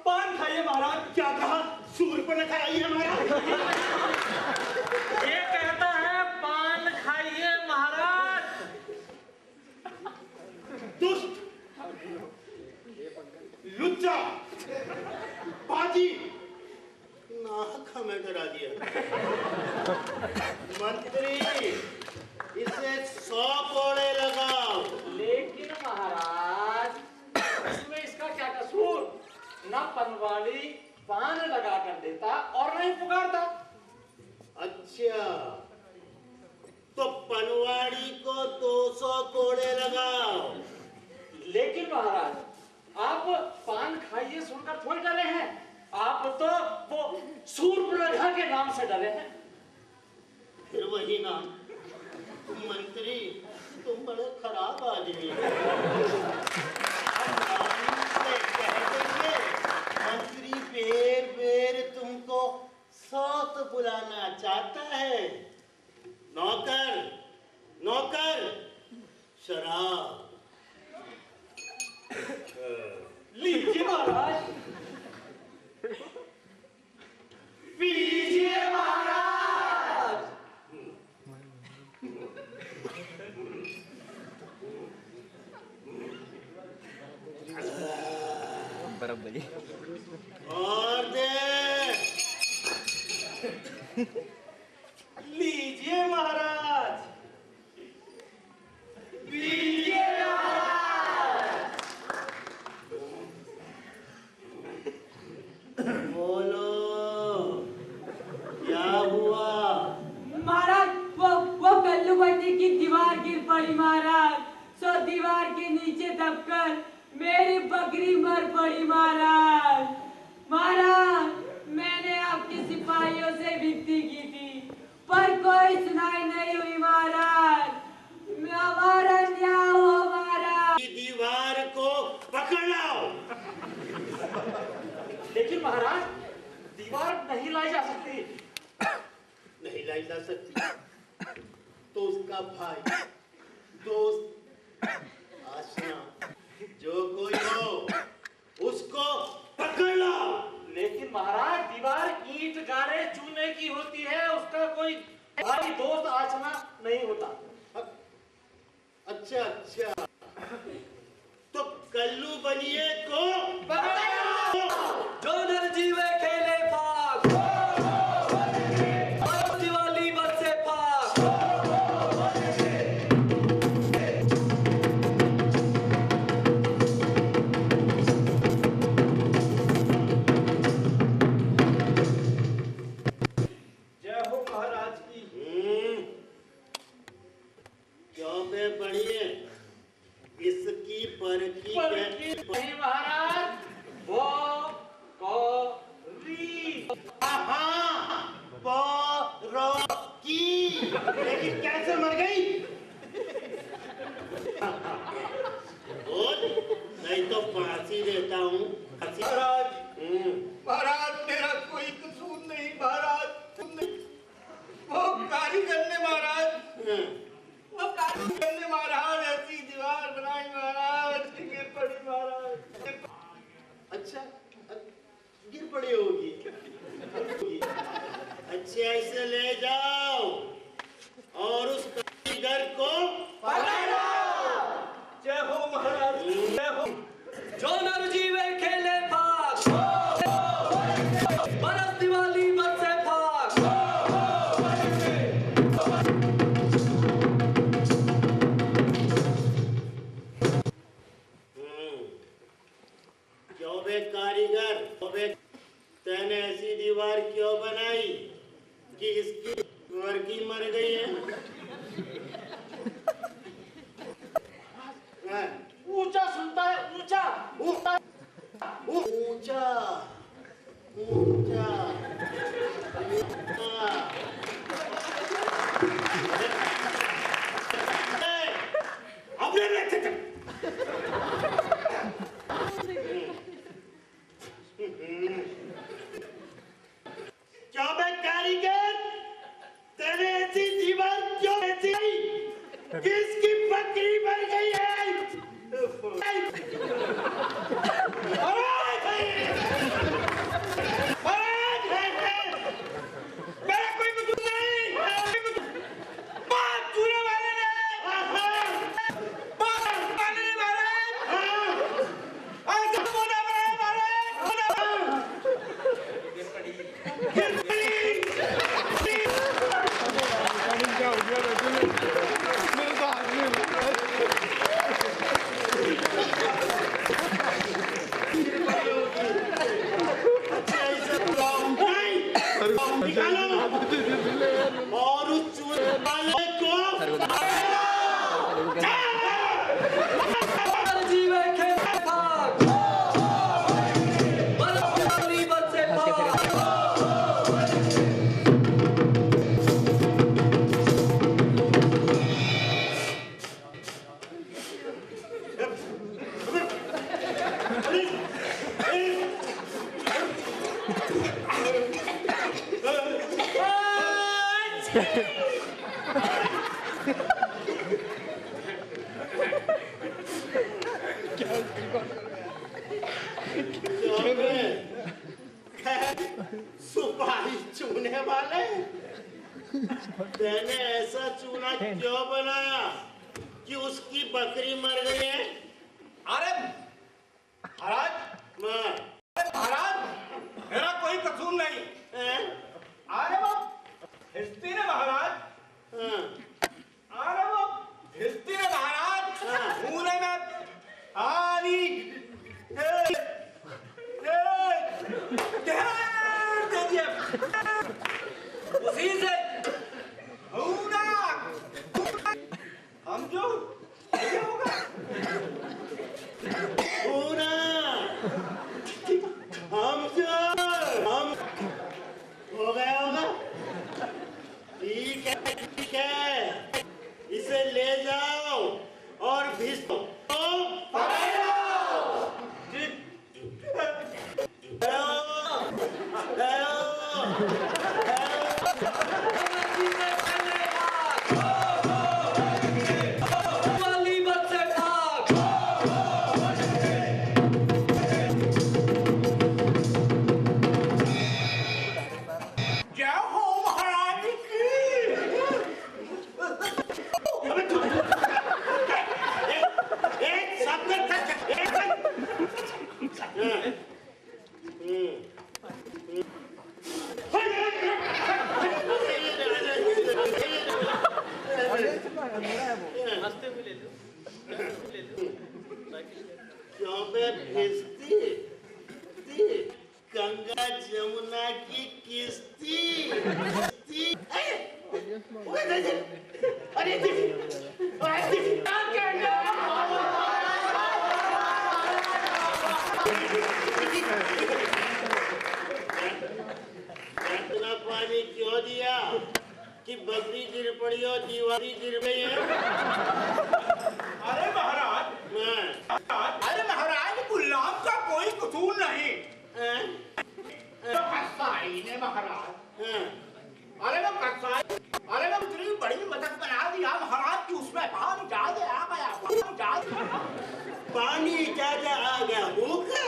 पान खाइए महाराज। क्या कहा? सूर पर खाइए हमारा। ये कहता है पान खाइए महाराज। दुष्ट, लुच्चा, बाजी, नाहक हमें डरा दिया। मंत्री, इसे 100 कोड़े लगाओ। लेकिन महाराज इसमें इसका क्या कसूर? न पनवाड़ी पान लगा कर देता और नहीं पुकारता। अच्छा, तो पनवाड़ी को 200 कोड़े लगाओ। लेकिन महाराज आप पान खाइए सुनकर थोड़ी डरे हैं, आप तो वो सूर्पनखा के नाम से डरे हैं। फिर वही नाम। मंत्री, तुम बड़े खराब आदमी हो। हम नाम से कह देंगे, मंत्री बेर बेर तुमको 100 तो बुलाना चाहता है। नौकर, नौकर, शराब। लीजिए महाराज, पीजिए महाराज। बराबर और दे। लीजिए महाराज। पीजिए महाराज। बोलो, क्या हुआ? महाराज वो कल्लू बंदी की दीवार गिर पड़ी महाराज। सो दीवार के नीचे दबकर मेरी बकरी मर पड़ी महाराज। महाराज मैंने आपके सिपाहियों से विनती की थी पर कोई सुनाई नहीं हुई महाराज। हमारा न्याय हो महाराज। दीवार को पकड़ लाओ। लेकिन महाराज दीवार नहीं लाई जा सकती। नहीं लाई जा सकती तो उसका भाई, दोस्त, आशना, जो कोई हो उसको पकड़ लाओ। लेकिन महाराज दीवार ईंट गारे चूने की होती है, उसका कोई भाई दोस्त आचना नहीं होता। अच्छा अच्छा, तो कल्लू बनिए को जो नर जीवे खेले पाक, दिवाली बरसे पाक। जय हो महाराज की। क्यों पे पढ़िए? इसकी परखी नहीं महाराज, वो कौरी। लेकिन कैसे मर गई? बोल, नहीं तो फांसी देता हूँ। महाराज, महाराज मेरा कोई कसूर नहीं महाराज। वो कारीगर ने महाराज, वो कारीगर ने महाराज ऐसी दीवार बनाई महाराज, गिर पड़ी महाराज। अच्छा, गिर पड़ी होगी। अच्छा, इसे ले जाओ और उस कारीगर को पकड़ो। जय हो महाराज, जय हो। जो नर जीवे खेले पाक। अबे कारीगर, अबे तैने ऐसी दीवार क्यों बनाई कि इसकी वर्की मर गई है? ऊंचा सुनता है, ऊंचा ऊंचा ऊंचा ऊंचा क्या बे कारीगर, तेरे ऐसी दीवार क्यों ऐसी आई किसकी बकरी मर गई है? मेरा कोई कसूर नहीं, बात चूने वाले ने मारा, ऐसा बोला मारा और उस चूहे वाले को सुपारी चूने वाले, मैंने ऐसा चूना क्यों बनाया कि उसकी बकरी मर गई है? अरे महाराज, महाराज मेरा कोई कसूर नहीं। अरे वो हिस्ती ने महाराज, अरे वो हिस्ती ने महाराज मुंह में पानी दे दिया, उसी से हम जो होगा हम हो गया होगा। ठीक है, इसे ले जाओ और भिसो। गंगा जमुना की किस्ती, अरे इतना पानी क्यों दिया कि बकरी गिर पड़ी और दीवारी गिर गई है? अरे महाराज, अरे महाराज गुलाम का कोई कसूर नहीं। कसाई ने महाराज, अरे वो कसाई, अरे वो इतनी बड़ी मदद बना दिया महाराज कि उसमें पानी ज्यादा आ गया, पानी ज्यादा आ गया, भूखा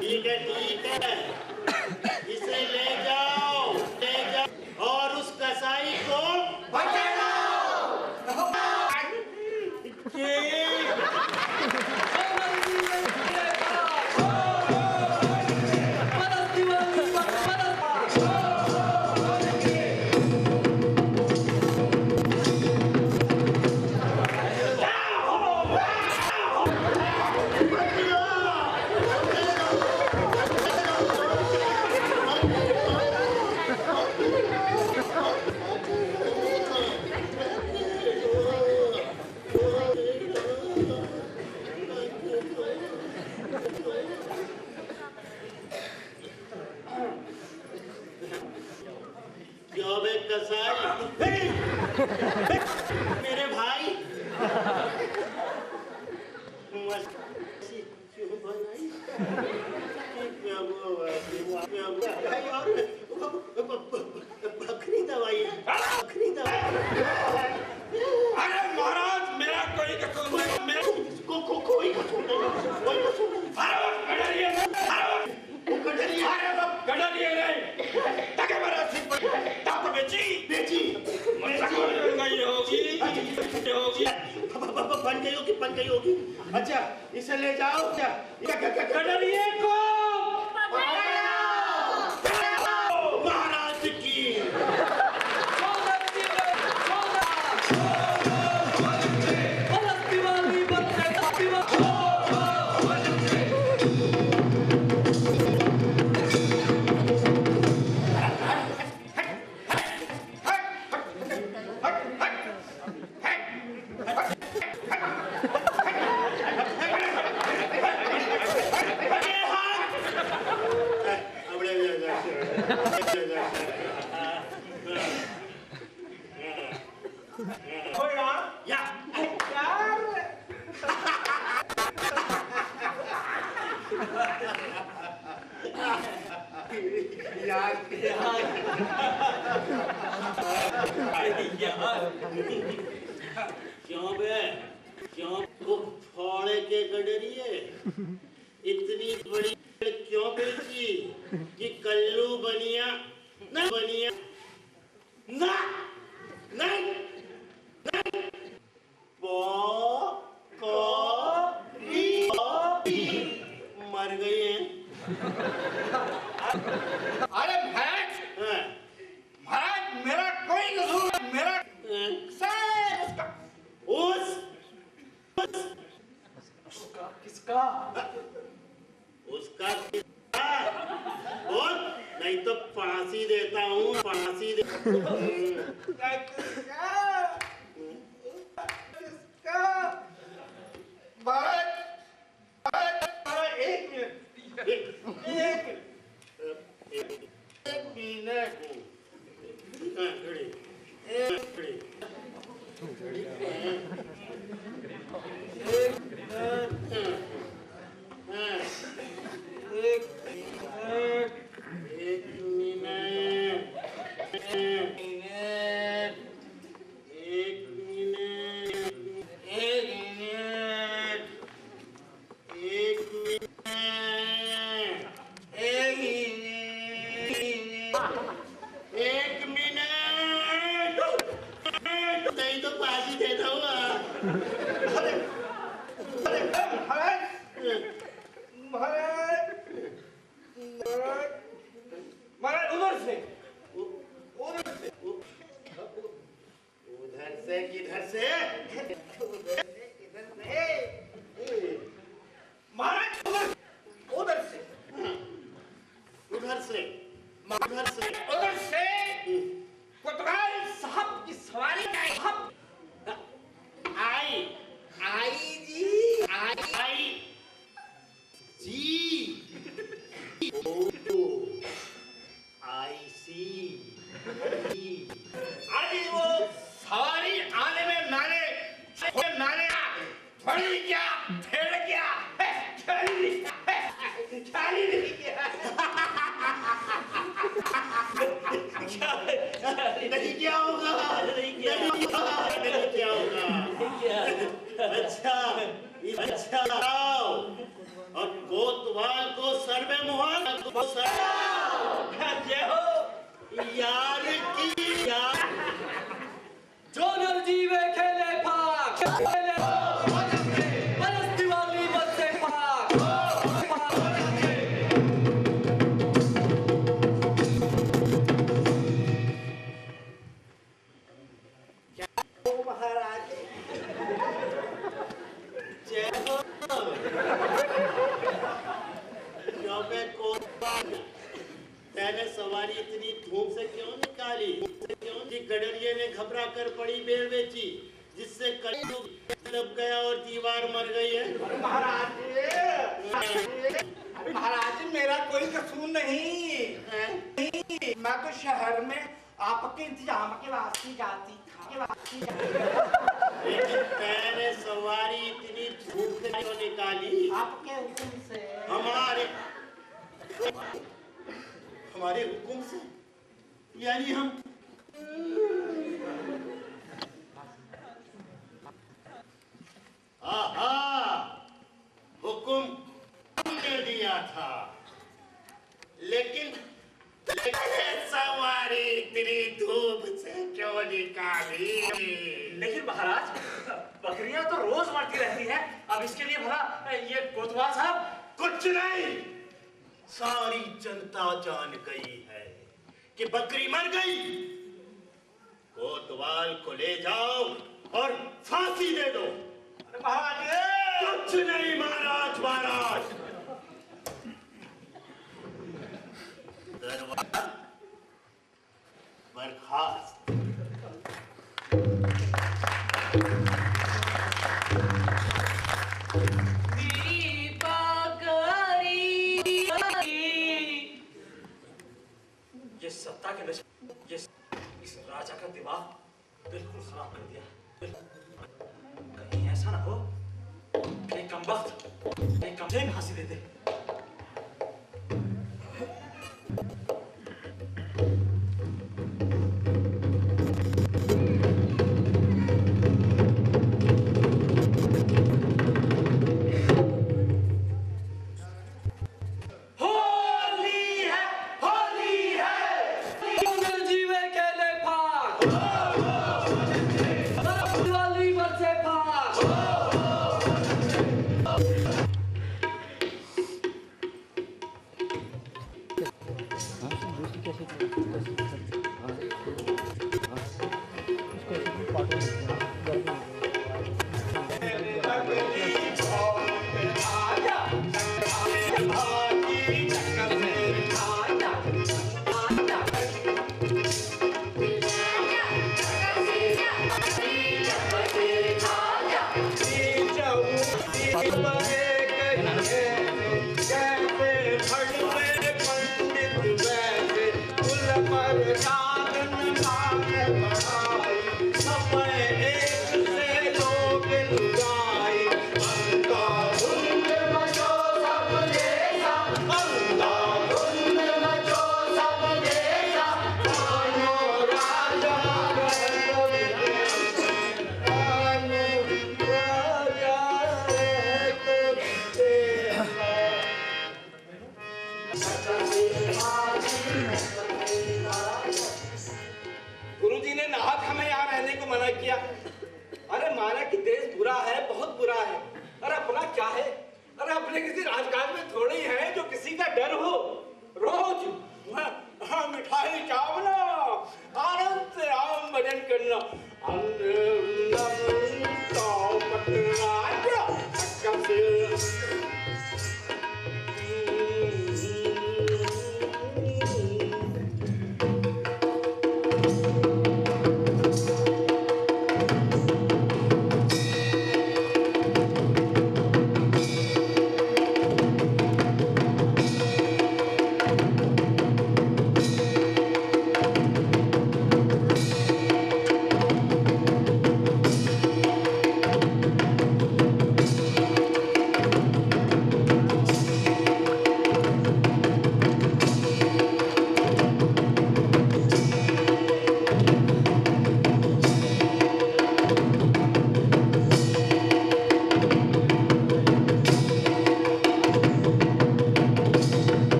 ठीक है, इसे ले जाओ और उस कसाई को बचाओ। मेरे भाई बकरी दवाई है, बकरी दवाई। अरे महाराज मेरा कोई कसूर नहीं, मेरा कोई कसूर नहीं, कोई कसूर नहीं। अरे वो गडरिये नहीं, अरे वो गडरिये नहीं, टके मेरा सिर पर टप बेची मुझे गई होगी बन गई होगी। अच्छा इसे ले जाओ, क्या गडरिये को महाराज की क्यों बे, क्यों वो फोड़े के गडरिये इतनी बड़ी क्यों बेची कि कल्लू बनिया ना बनिया ना नहीं नहीं मर गई है। अरे महाराज मेरा कोई कसूर नहीं, मेरा उसका और नहीं तो फांसी देता हूँ, फांसी दे। आपके वापसी लेकिन मैंने सवारी इतनी धूप में क्यों निकाली? आपके हुक्म से। हमारे हुक्म से? यानी हम हुक्म हमने दिया था, लेकिन सवारी इतनी धूप से क्यों निकाली? लेकिन महाराज, बकरियां तो रोज मरती रहती हैं, अब इसके लिए भला ये कोतवाल साहब? कुछ नहीं, सारी जनता जान गई है कि बकरी मर गई। कोतवाल को ले जाओ और फांसी दे दो। कुछ नहीं महाराज, महाराज दरवाजा बर्खास्त। मेरी बकरी ये सत्ता के नशे, ये इस राजा का दिमाग बिल्कुल खराब कर दिया। कहीं ऐसा ना हो कि कमबख्त एक कमरे में फांसी दे दे।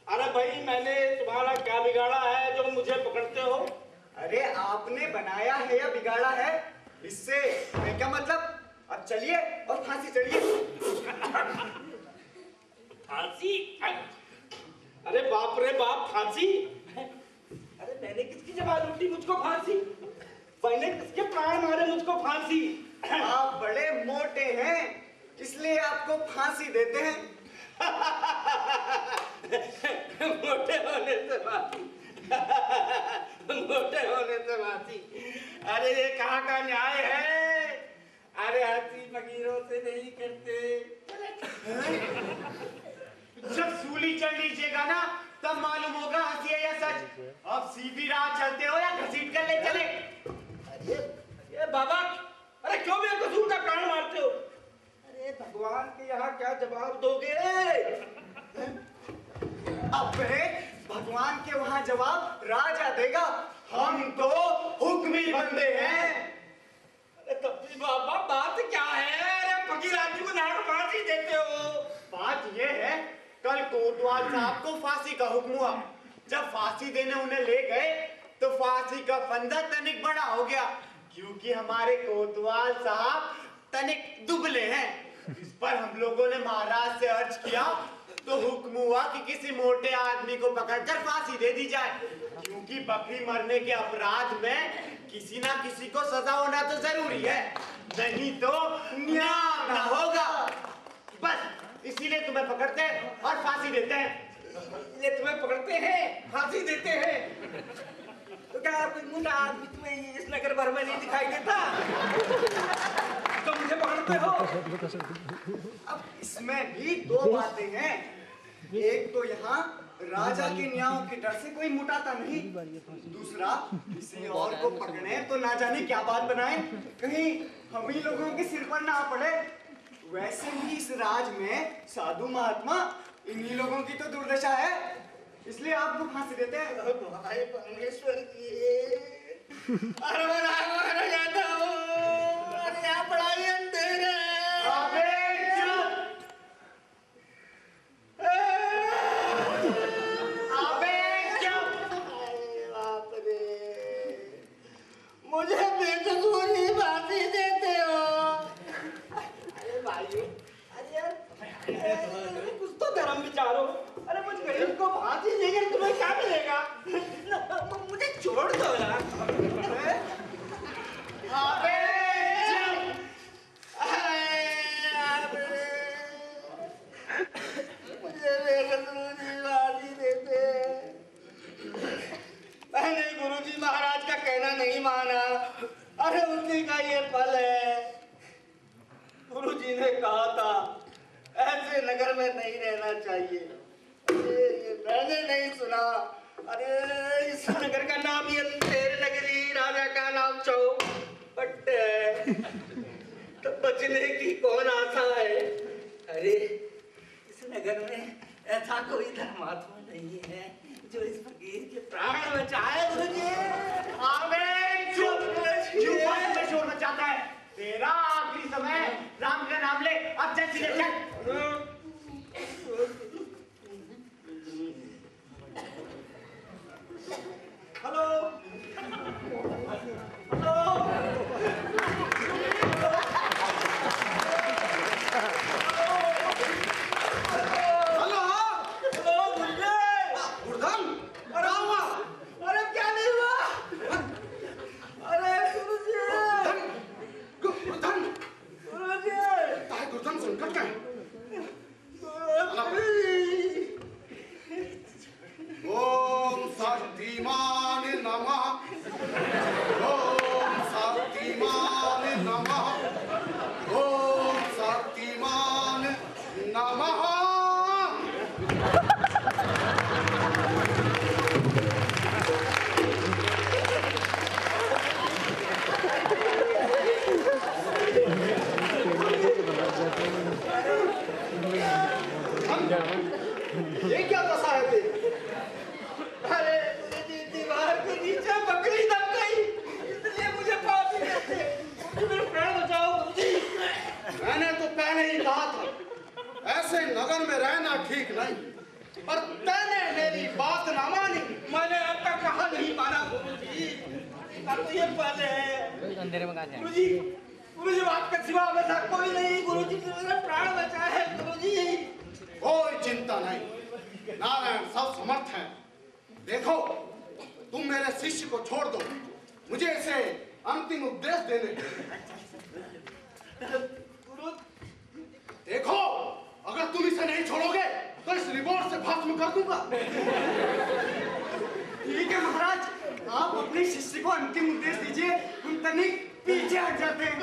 अरे भाई मैंने तुम्हारा क्या बिगाड़ा है जो मुझे पकड़ते हो? अरे आपने बनाया है या बिगाड़ा है इससे मैं क्या मतलब। अब चलिए और फांसी चढ़िए। फांसी? अरे बाप रे बाप, फांसी? अरे मैंने किसकी जबान लूटी मुझको फांसी? मैंने किसके प्राण मारे मुझको फांसी? आप बड़े मोटे हैं इसलिए आपको फांसी देते हैं। मोटे होने से फांसी। मोटे होने से फांसी। अरे ये कहाँ का न्याय है? अरे हंसी फकीरों से नहीं करते। जब सूली चढ़ लीजिएगा ना तब मालूम होगा हंसी है या सच। अब सीधी राह चलते हो या घसीट कर ले चले? ये बाबा, अरे क्यों मेरे को सूर का प्राण मारते हो? अरे भगवान के यहाँ क्या जवाब दोगे? अबे भगवान के वहाँ जवाब राजा देगा, हम तो हुक्मी बंदे हैं। अरे तब भी बाबा बात क्या है? अरे फकीर आदमी को नाड़ फांसी देते हो। बात ये है कल कोतवाल साहब को फांसी का हुक्म हुआ। जब फांसी देने उन्हें ले गए तो फांसी का फंदा तनिक बड़ा हो गया क्योंकि हमारे कोतवाल साहब तनिक दुबले हैं। इस पर हम लोगों ने महाराज से अर्ज किया तो हुक्म हुआ कि किसी मोटे आदमी को पकड़कर फांसी दे दी जाए क्योंकि बकरी मरने के अपराध में किसी ना किसी को सजा होना तो जरूरी है, नहीं तो न्याय ना होगा। बस इसीलिए तुम्हें पकड़ते हैं और फांसी देते हैं। ये तुम्हें पकड़ते हैं, फांसी देते हैं। तो क्या कोई मोटा आदमी तुम्हें इस नगर भर में नहीं दिखाई देता? तो मुझे पकड़ते हो? अब इसमें भी दो बातें हैं। एक तो यहाँ राजा के न्यायों के डर से कोई मुटाता नहीं, दूसरा किसी और को पकड़े तो ना जाने क्या बात बनाए, कहीं हम ही लोगों के सिर पर ना पड़े। वैसे भी इस राज में साधु महात्मा इन्हीं लोगों की तो दुर्दशा है, इसलिए आपको फांसी देते हैं। भाई परमेश्वर की, अरे मैं जाता हूँ। अरे यहाँ पढ़ाई अंधेर है। अबे चुप! बाप रे, मुझे बेकसूरी फांसी देते हो। अरे भाई, अरे यार कुछ तो धर्म विचारो। अरे मुझ गरीब को फांसी देकर तुम्हें क्या मिलेगा? मुझे छोड़ दो यार। अबे मुझे बेकसूरी फांसी देते। मैंने गुरुजी महाराज का कहना नहीं माना। अरे उसी का ये फल है। गुरुजी ने कहा था ऐसे नगर में नहीं रहना चाहिए। ये मैंने नहीं सुना। अरे इस नगर का नाम ये अंधेर नगरी, राजा का नाम चौपट है। तो बचने की कौन आशा है? अरे इस नगर में ऐसा कोई धर्मात्मा नहीं है जो इस फकीर के प्राण बचाए। गुरुजी, अबे चुप! में शोर मचाता है। तेरा आखिरी समय, राम का नाम ले। अब चल सीधे चल। हेलो हेलो हेलो हेलो गुरुजी। गुरधन, क्या हुआ? अरे क्या नहीं हुआ? अरे गुरुजी, गुरधन, गुरुजी, गुरधन संकट क्या है? ओम शक्तिमान नमः, ओम शक्तिमान नमः, ओम शक्तिमान नमः। ये क्या दशा है तेरी? अरे दीवार के नीचे बकरी दब गई। तो ये पहले है। अंधेरे में कहाँ जाए? गुरुजी आपके सिवा वैसा कोई नहीं। गुरुजी ने मेरा प्राण बचाया है। गुरुजी कोई चिंता नहीं, नारायण सब समर्थ हैं। देखो, तुम मेरे शिष्य को छोड़ दो, मुझे इसे अंतिम उपदेश देने दो। देखो, अगर तुम इसे नहीं छोड़ोगे तो इस रिवॉर्ड से भस्म कर दूंगा। ठीक है महाराज, आप अपने शिष्य को अंतिम उपदेश दीजिए, हम तनिक पीछे हट जाते हैं।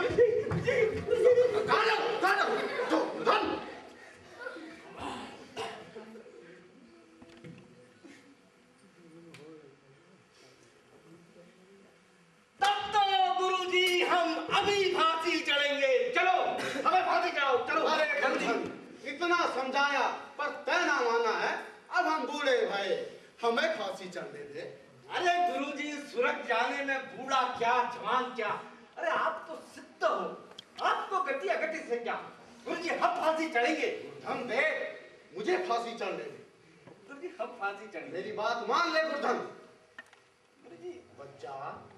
तब तो गुरुजी हम अभी फांसी चढ़ेंगे। चलो हमें फांसी चढ़ाओ। चलो। अरे गंधन, इतना समझाया पर तय ना माना है। अब हम बूढ़े भाई, हमें फांसी चढ़ने दे। अरे गुरुजी, सूरज जाने में बूढ़ा क्या जवान क्या, अरे आप तो सिद्ध हो, आपको गति अगति से क्या। गुरुजी हम फांसी चढ़ेंगे। हम दे, मुझे फांसी चढ़ने दे। गुरुजी हम फांसी चढ़ेंगे। मेरी बात मान ले गुरुधन। गुरुजी बच्चा,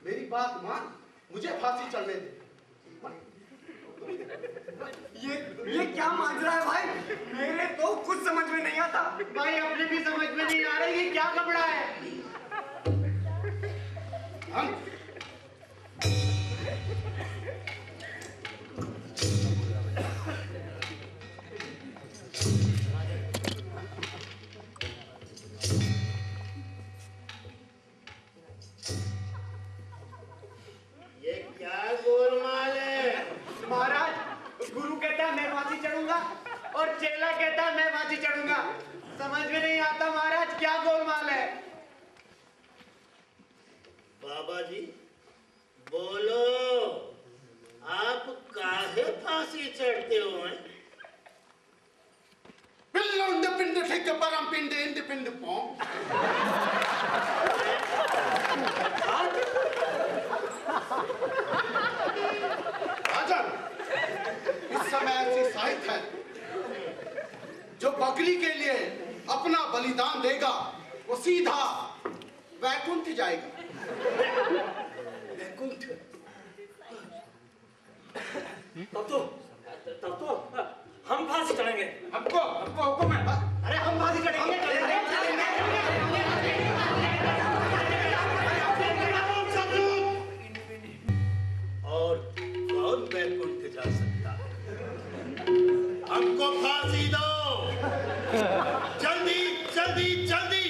मेरी बात मान, मुझे फांसी चढ़ने दे। ये क्या माजरा है भाई? मेरे तो कुछ समझ में नहीं आता। भाई अपने भी समझ में नहीं आ रही, ये क्या कपड़ा है? हम ये क्या गोलमाल है? महाराज, गुरु कहता है मैं फांसी चढ़ूंगा और चेला कहता है मैं फांसी चढ़ूंगा। समझ में नहीं आता महाराज, क्या गोलमाल है? बाबा जी बोलो, आप काहे फांसी चढ़ते हो हैं? पिल्लो इंद पिंड ठेक परम पिंड इंद पिंड पों। राजन, इस समय ऐसी साहित्य है जो बकरी के लिए अपना बलिदान देगा वो सीधा वैकुंठ जाएगा। वैकुंठ? तब तो हम फांसी चढ़ेंगे। हमको हुक्म है। अरे हम फांसी चढ़ेंगे। और कौन वैकुंठ जा सकता है? हमको फांसी दो, जल्दी जल्दी जल्दी।